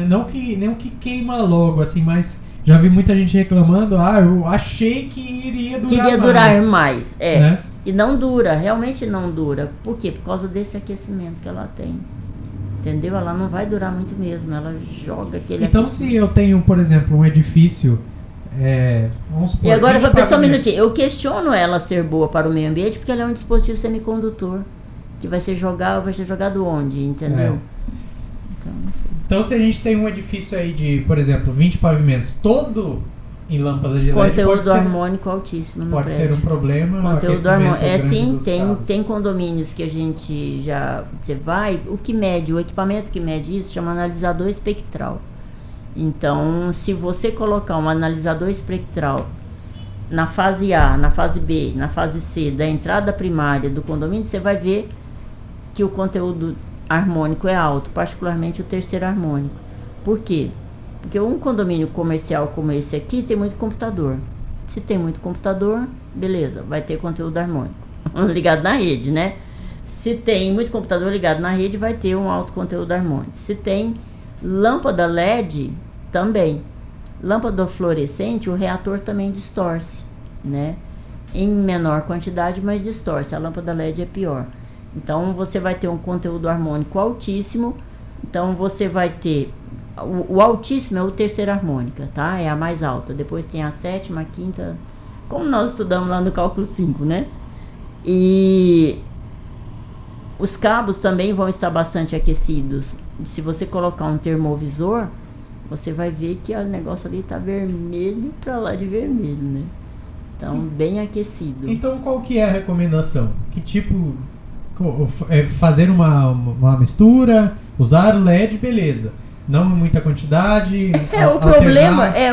Não que queima logo, assim, mas já vi muita gente reclamando, eu achei que iria durar mais. Né? E não dura, realmente não dura. Por quê? Por causa desse aquecimento que ela tem. Entendeu? Ela não vai durar muito mesmo, ela joga aquele Então, se eu tenho, por exemplo, um edifício... vamos supor, e agora, só um minutinho, eu questiono ela ser boa para o meio ambiente porque ela é um dispositivo semicondutor que vai ser jogado onde, entendeu? Então, se a gente tem um edifício aí de, por exemplo, 20 pavimentos, todo em lâmpada de LED, conteúdo harmônico altíssimo no pode prédio. ser um problema. Conteúdo harmônico. Sim, tem condomínios que a gente você vai, o equipamento que mede isso chama analisador espectral. Então, se você colocar um analisador espectral na fase A, na fase B, na fase C da entrada primária do condomínio, você vai ver que o conteúdo harmônico é alto, particularmente o terceiro harmônico. Por quê? Porque um condomínio comercial como esse aqui tem muito computador. Se tem muito computador, beleza, vai ter conteúdo harmônico ligado na rede, né? Se tem muito computador ligado na rede, vai ter um alto conteúdo harmônico. Se tem lâmpada LED, também. Lâmpada fluorescente, o reator também distorce, né? Em menor quantidade, mas distorce. A lâmpada LED é pior. Então, você vai ter um conteúdo harmônico altíssimo. Então, você vai ter... O altíssimo é o terceira harmônica, tá? É a mais alta. Depois tem a sétima, a quinta... Como nós estudamos lá no cálculo 5, né? E... os cabos também vão estar bastante aquecidos. Se você colocar um termovisor, você vai ver que o negócio ali está vermelho para lá de vermelho, né? Então, bem aquecido. Então, qual que é a recomendação? Que tipo... fazer uma mistura, usar LED, beleza. Não em muita quantidade.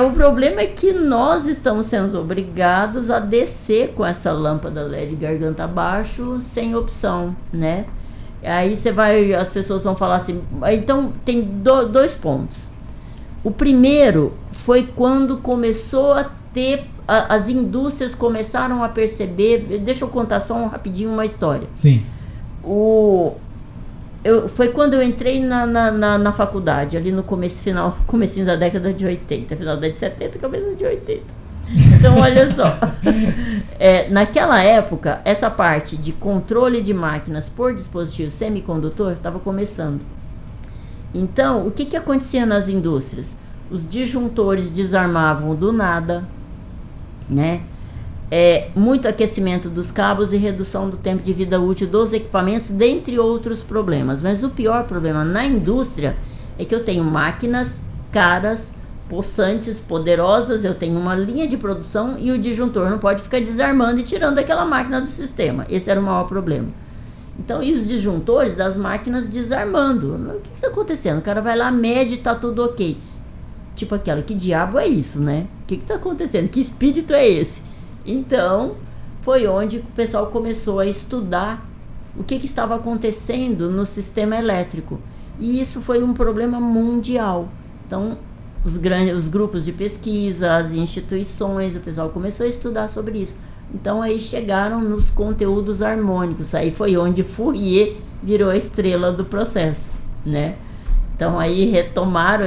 O problema é que nós estamos sendo obrigados a descer com essa lâmpada LED garganta abaixo sem opção, né? Aí as pessoas vão falar assim, então tem dois pontos. O primeiro foi quando começou a ter, as indústrias começaram a perceber, deixa eu contar só rapidinho uma história. Sim. Foi quando eu entrei na faculdade, ali no comecinho da década de 80, final da década de 70, começo de 80. Então, olha só. Naquela época, essa parte de controle de máquinas por dispositivo semicondutor estava começando. Então, o que acontecia nas indústrias? Os disjuntores desarmavam do nada, né? Muito aquecimento dos cabos e redução do tempo de vida útil dos equipamentos, dentre outros problemas. Mas o pior problema na indústria é que eu tenho máquinas caras, possantes, poderosas, eu tenho uma linha de produção e o disjuntor não pode ficar desarmando e tirando aquela máquina do sistema. Esse era o maior problema. Então, e os disjuntores das máquinas desarmando. O que está acontecendo? O cara vai lá, mede e está tudo ok. Tipo aquela, que diabo é isso, né? O que está acontecendo? Que espírito é esse? Então, foi onde o pessoal começou a estudar o que estava acontecendo no sistema elétrico. E isso foi um problema mundial. Então, os grupos de pesquisa, as instituições, o pessoal começou a estudar sobre isso. Então, aí chegaram nos conteúdos harmônicos. Aí foi onde Fourier virou a estrela do processo, né? Então, aí retomaram,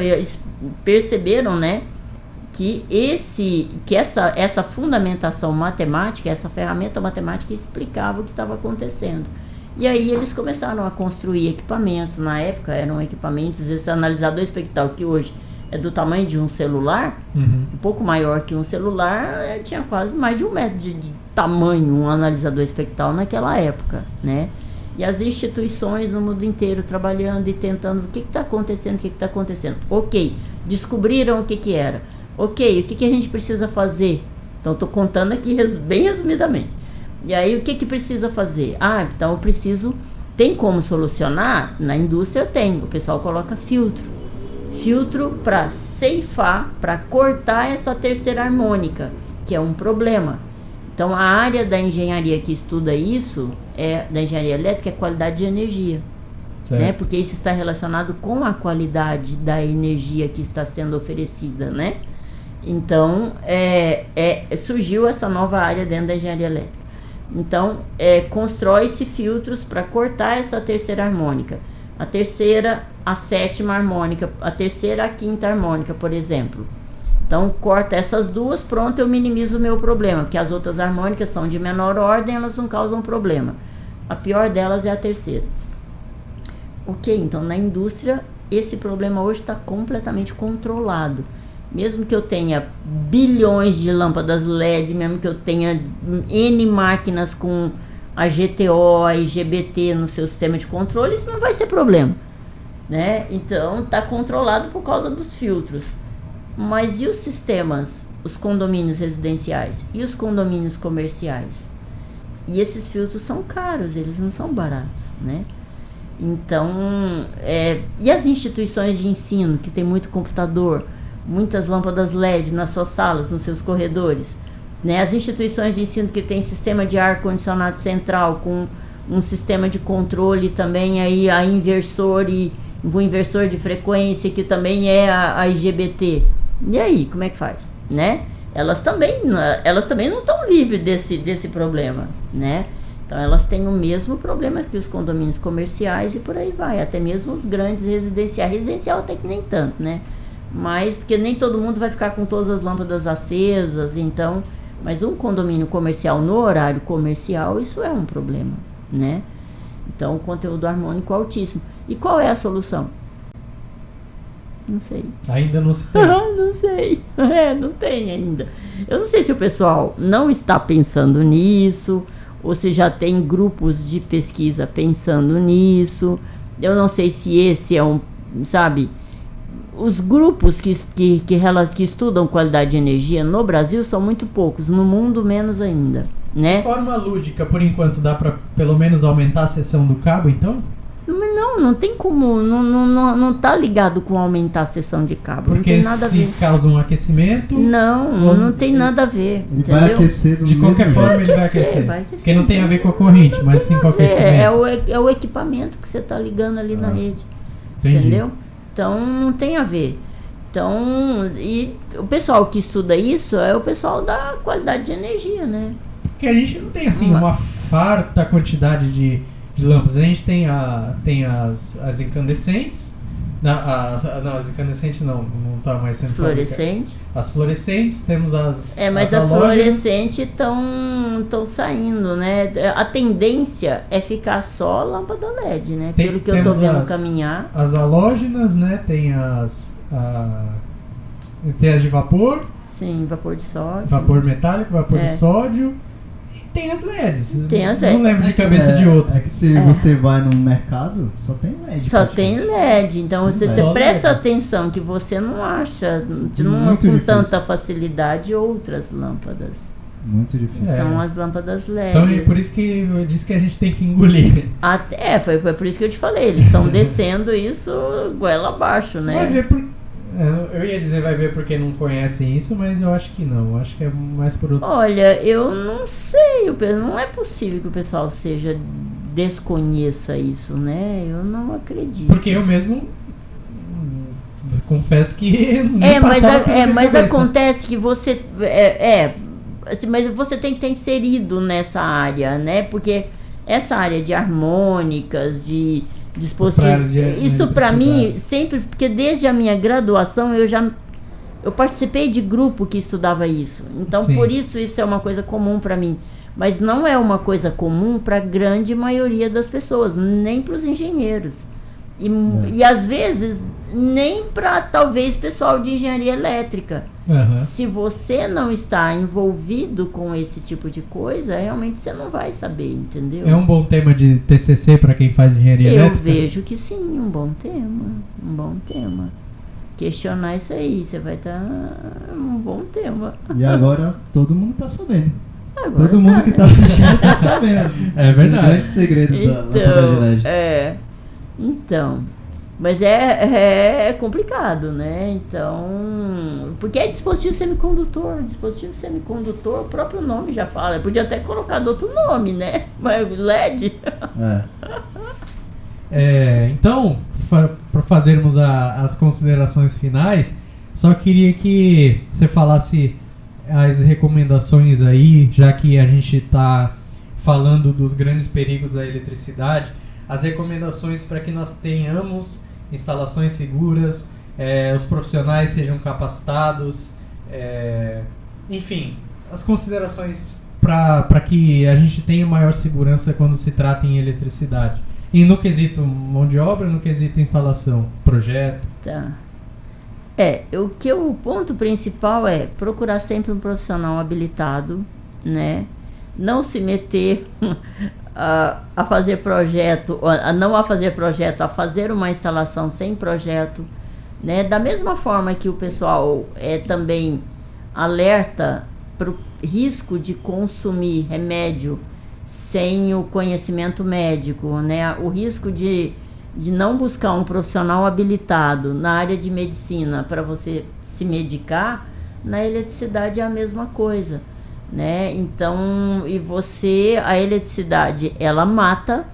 perceberam, né? Que essa fundamentação matemática, essa ferramenta matemática explicava o que estava acontecendo. E aí eles começaram a construir equipamentos. Na época eram equipamentos, esse analisador espectral que hoje é do tamanho de um celular, um pouco maior que um celular, tinha quase mais de 1 metro de tamanho um analisador espectral naquela época, né? E as instituições no mundo inteiro trabalhando e tentando, o que está acontecendo, Ok, descobriram o que era. Ok, o que a gente precisa fazer? Então, estou contando aqui bem resumidamente. E aí, o que precisa fazer? Então eu preciso... Tem como solucionar? Na indústria tem. O pessoal coloca filtro. Filtro para ceifar, para cortar essa terceira harmônica, que é um problema. Então, a área da engenharia que estuda isso, da engenharia elétrica, é qualidade de energia. Né? Porque isso está relacionado com a qualidade da energia que está sendo oferecida, né? Então, surgiu essa nova área dentro da engenharia elétrica. Então, constrói-se filtros para cortar essa terceira harmônica. A terceira, a sétima harmônica, a terceira, a quinta harmônica, por exemplo. Então, corta essas duas, pronto, eu minimizo o meu problema, porque as outras harmônicas são de menor ordem, elas não causam problema. A pior delas é a terceira. Ok, então na indústria, esse problema hoje está completamente controlado. Mesmo que eu tenha bilhões de lâmpadas LED, mesmo que eu tenha N máquinas com a GTO, a IGBT no seu sistema de controle, isso não vai ser problema, né? Então, está controlado por causa dos filtros. Mas e os sistemas, os condomínios residenciais e os condomínios comerciais? E esses filtros são caros, eles não são baratos, né? Então, e as instituições de ensino, que tem muito computador, muitas lâmpadas LED nas suas salas, nos seus corredores, né? As instituições de ensino que tem sistema de ar-condicionado central, com um sistema de controle também, aí a inversor e o inversor de frequência, que também é a IGBT. E aí, como é que faz, né? Elas também não estão livres desse problema, né? Então elas têm o mesmo problema que os condomínios comerciais e por aí vai, até mesmo os grandes residenciais. Residencial até que nem tanto, né? Mas porque nem todo mundo vai ficar com todas as lâmpadas acesas, então, mas um condomínio comercial no horário comercial, isso é um problema, né? Então o conteúdo harmônico é altíssimo. E qual é a solução? Não sei. Ainda não se tem. Não sei. Não tem ainda. Eu não sei se o pessoal não está pensando nisso, ou se já tem grupos de pesquisa pensando nisso. Eu não sei se esse é um, sabe, os grupos que estudam qualidade de energia no Brasil são muito poucos, no mundo menos ainda, né? De forma lúdica, por enquanto, dá para pelo menos aumentar a seção do cabo, então? Não tem como, não tá ligado com aumentar a seção de cabo, porque não tem nada a ver. se causa um aquecimento... Não tem nada a ver, Ele entendeu? vai aquecer do De qualquer mesmo forma jeito. ele vai aquecer. Porque não tem a ver com a corrente, mas sim com o aquecimento. É o equipamento que você tá ligando ali na rede, Entendi. entendeu? Então não tem a ver. Então, e o pessoal que estuda isso é o pessoal da qualidade de energia, né? Porque a gente não tem assim uma farta quantidade de lâmpadas. A gente tem as incandescentes. Não, as incandescentes não tá mais sendo As fluorescentes. As fluorescentes, temos as mas as as halógenas. fluorescentes estão saindo, né? A tendência é ficar só lâmpada LED, né? Pelo que eu tô vendo caminhar. As halógenas, né? Tem tem as de vapor. Sim, vapor de sódio. Vapor metálico, vapor de sódio. E tem as LEDs. Tem as Não LEDs. lembro de cabeça de outra. É que se você vai no mercado, só tem LED. Só tem LED, então você Só presta LED. atenção que você não acha não Muito com difícil. tanta facilidade outras lâmpadas. Muito difícil. São as lâmpadas LED. Então é por isso que eu disse que a gente tem que engolir. Foi por isso que eu te falei, eles estão descendo isso goela abaixo, né? Vai ver por... Eu ia dizer vai ver porque não conhecem isso, mas eu acho que não. Eu acho que é mais por outros... Olha, eu não sei, não é possível que o pessoal desconheça isso, né? Eu não acredito. Porque eu mesmo confesso que não mas passava pela minha cabeça. acontece que você assim, mas você tem que estar inserido nessa área, né? Porque essa área de harmônicas, de dispositivos, isso para mim sempre, porque desde a minha graduação eu participei de grupo que estudava isso. Então, Sim. por isso é uma coisa comum para mim. Mas não é uma coisa comum para a grande maioria das pessoas, nem para os engenheiros. E às vezes, nem para talvez pessoal de engenharia elétrica. Uhum. Se você não está envolvido com esse tipo de coisa, realmente você não vai saber, entendeu? É um bom tema de TCC para quem faz engenharia Eu elétrica? vejo que sim, um bom tema. Questionar isso aí, você vai estar um bom tema. E agora todo mundo tá sabendo. Agora Todo mundo que tá assistindo tá sabendo. É verdade. Os grandes segredos da lâmpada de LED. Então, mas é complicado, né? Então, porque é dispositivo semicondutor. Dispositivo semicondutor, o próprio nome já fala. Eu podia até colocar de outro nome, né? Mas LED. Então, para fazermos as considerações finais, só queria que você falasse as recomendações aí, já que a gente está falando dos grandes perigos da eletricidade, as recomendações para que nós tenhamos instalações seguras, os profissionais sejam capacitados, enfim, as considerações para que a gente tenha maior segurança quando se trata em eletricidade. E no quesito mão de obra, no quesito instalação, projeto. Tá. O ponto principal é procurar sempre um profissional habilitado, né? Não se meter a fazer projeto, a fazer uma instalação sem projeto, né? Da mesma forma que o pessoal também alerta para o risco de consumir remédio sem o conhecimento médico, né? O risco de não buscar um profissional habilitado na área de medicina para você se medicar, na eletricidade é a mesma coisa, né? Então, a eletricidade, ela mata,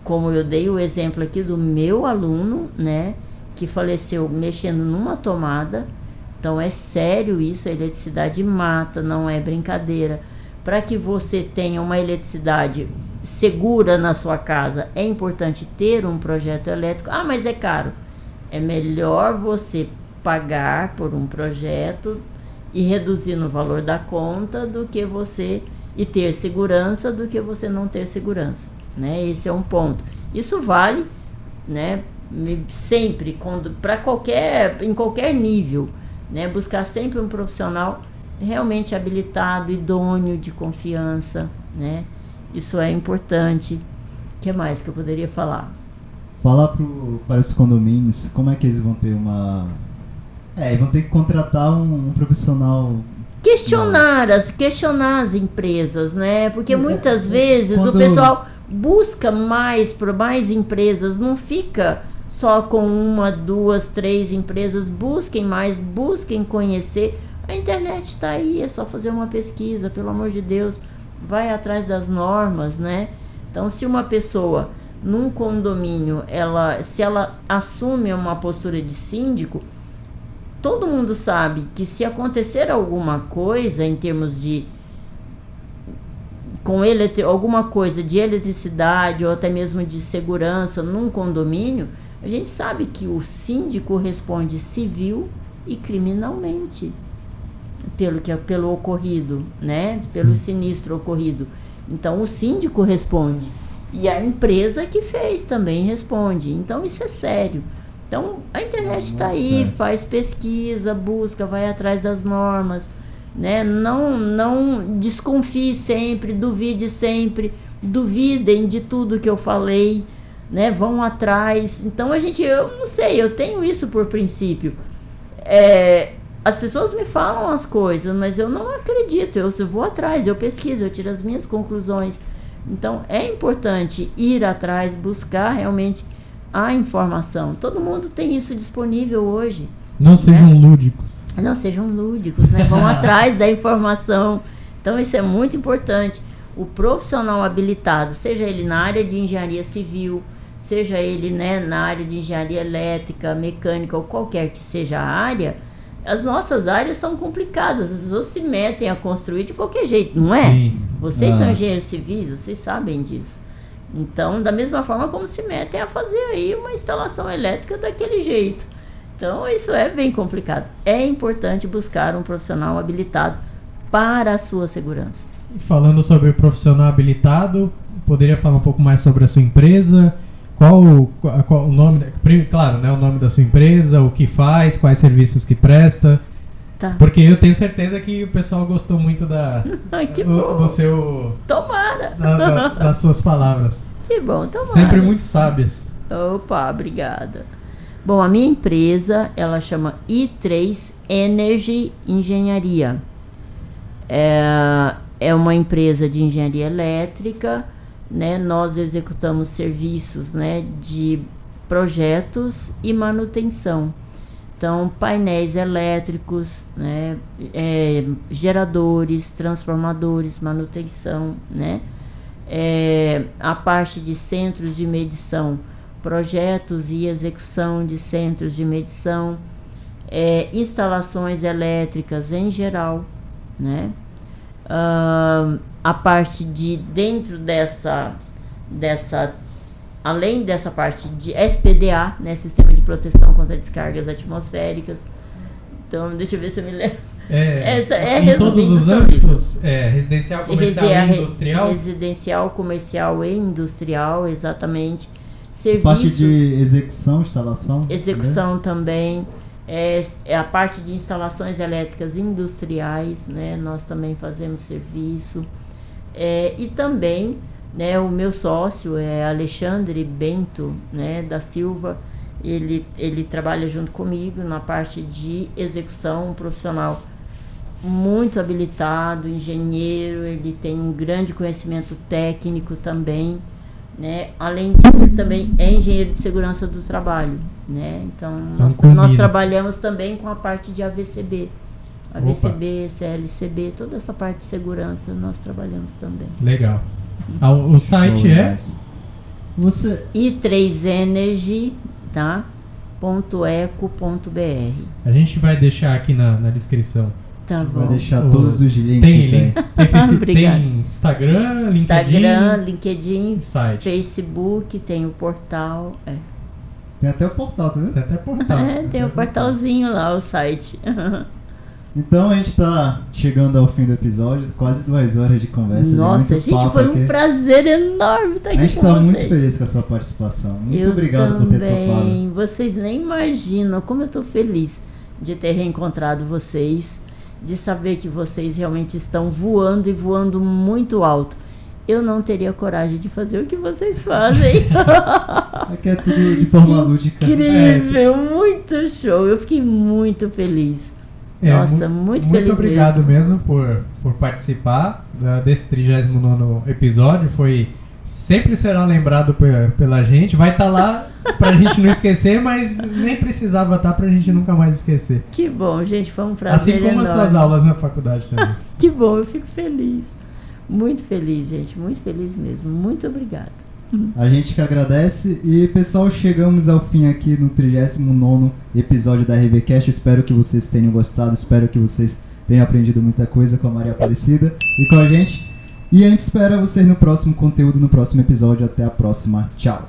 como eu dei o exemplo aqui do meu aluno, né? Que faleceu mexendo numa tomada. Então, é sério isso, a eletricidade mata, não é brincadeira. para que você tenha uma eletricidade segura na sua casa, é importante ter um projeto elétrico. Ah, mas é caro. É melhor você pagar por um projeto e reduzir no valor da conta do que você e ter segurança do que você não ter segurança, né? Esse é um ponto. Isso vale, né, sempre em qualquer nível, né? Buscar sempre um profissional realmente habilitado, idôneo, de confiança, né? Isso é importante. O que mais que eu poderia falar? Falar para os condomínios, como é que eles vão ter vão ter que contratar um profissional. Questionar as empresas, né? Porque muitas vezes o pessoal busca mais empresas, não fica só com 1, 2, 3 empresas, busquem mais, busquem conhecer. A internet está aí, é só fazer uma pesquisa, pelo amor de Deus, vai atrás das normas, né? Então, se uma pessoa num condomínio, se ela assume uma postura de síndico, todo mundo sabe que se acontecer alguma coisa em termos de alguma coisa de eletricidade ou até mesmo de segurança num condomínio, a gente sabe que o síndico responde civil e criminalmente pelo ocorrido, né? Pelo sinistro ocorrido. Então o síndico responde e a empresa que fez também responde. Então isso é sério. Então a internet está aí, faz pesquisa, busca, vai atrás das normas, né? Não desconfie sempre, duvide sempre, duvidem de tudo que eu falei, né? Vão atrás. Então eu não sei, eu tenho isso por princípio. As pessoas me falam as coisas, mas eu não acredito, eu vou atrás, eu pesquiso, eu tiro as minhas conclusões. Então é importante ir atrás, buscar realmente a informação. Todo mundo tem isso disponível hoje. Não sejam lúdicos. Não sejam lúdicos, né? Vão atrás da informação. Então isso é muito importante. O profissional habilitado, seja ele na área de engenharia civil, seja ele, né, na área de engenharia elétrica, mecânica ou qualquer que seja a área, as nossas áreas são complicadas. As pessoas se metem a construir de qualquer jeito, não é? Sim. Vocês são engenheiros civis, vocês sabem disso. Então, da mesma forma como se metem a fazer aí uma instalação elétrica daquele jeito. Então, isso é bem complicado. É importante buscar um profissional habilitado para a sua segurança. Falando sobre o profissional habilitado, poderia falar um pouco mais sobre a sua empresa? Qual o nome, claro, né, o nome da sua empresa, o que faz, quais serviços que presta? Tá. Porque eu tenho certeza que o pessoal gostou muito do seu... Tomara! Das suas palavras. Que bom, tomara. Sempre muito sábias. Opa, obrigada. Bom, a minha empresa, ela chama I3 Energy Engenharia. É uma empresa de engenharia elétrica, né? Nós executamos serviços, né, de projetos e manutenção. Então, painéis elétricos, né, geradores, transformadores, manutenção, né, a parte de centros de medição, projetos e execução de centros de medição, instalações elétricas em geral, né, a parte de dentro além dessa parte de SPDA, né, Sistema de Proteção contra Descargas Atmosféricas. Então, deixa eu ver se eu me lembro. Em todos os âmbitos, residencial, comercial e industrial? Residencial, comercial e industrial, exatamente. Serviços, parte de execução, instalação? Execução também. A parte de instalações elétricas industriais, né, nós também fazemos serviço. E também, né, o meu sócio é Alexandre Bento, né, da Silva. Ele trabalha junto comigo na parte de execução, um profissional muito habilitado, engenheiro, ele tem um grande conhecimento técnico também, né? Além disso, ele também é engenheiro de segurança do trabalho, né? Então nós trabalhamos também com a parte de AVCB, CLCB, toda essa parte de segurança nós trabalhamos também. Legal. O site i3energy, tá? .eco.br. A gente vai deixar aqui na descrição Tá bom. Vai deixar todos os links Tem aí. link, tem, Obrigada. tem Instagram, Instagram, LinkedIn, site. Facebook, tem o portal. Tem até o portal, tá vendo? Tem até portal. Tem o portalzinho lá, o site. Então a gente tá chegando ao fim do episódio, quase 2 horas de conversa. Nossa, muito gente, papo foi um aqui. prazer enorme estar A aqui gente com tá vocês. muito feliz com a sua participação. Muito Eu obrigado por ter também. topado. Vocês nem imaginam como eu tô feliz de ter reencontrado vocês, de saber que vocês realmente estão voando e voando muito alto. Eu não teria coragem de fazer o que vocês fazem. Aqui é tudo de forma lúdica. Incrível, muito show. Eu fiquei muito feliz. Nossa, muito feliz Muito obrigado mesmo por participar desse 39º episódio. Sempre será lembrado pela gente. Vai estar lá pra gente não esquecer, mas nem precisava estar pra gente nunca mais esquecer. Que bom, gente, foi um prazer Assim como enorme. as suas aulas na faculdade também. Que bom, eu fico feliz. Muito feliz, gente, muito feliz mesmo. Muito obrigada. A gente que agradece. E pessoal, chegamos ao fim aqui no 39º episódio da RVCast. Espero que vocês tenham gostado. Espero que vocês tenham aprendido muita coisa com a Maria Aparecida e com a gente. E a gente espera vocês no próximo conteúdo, no próximo episódio. Até a próxima. Tchau.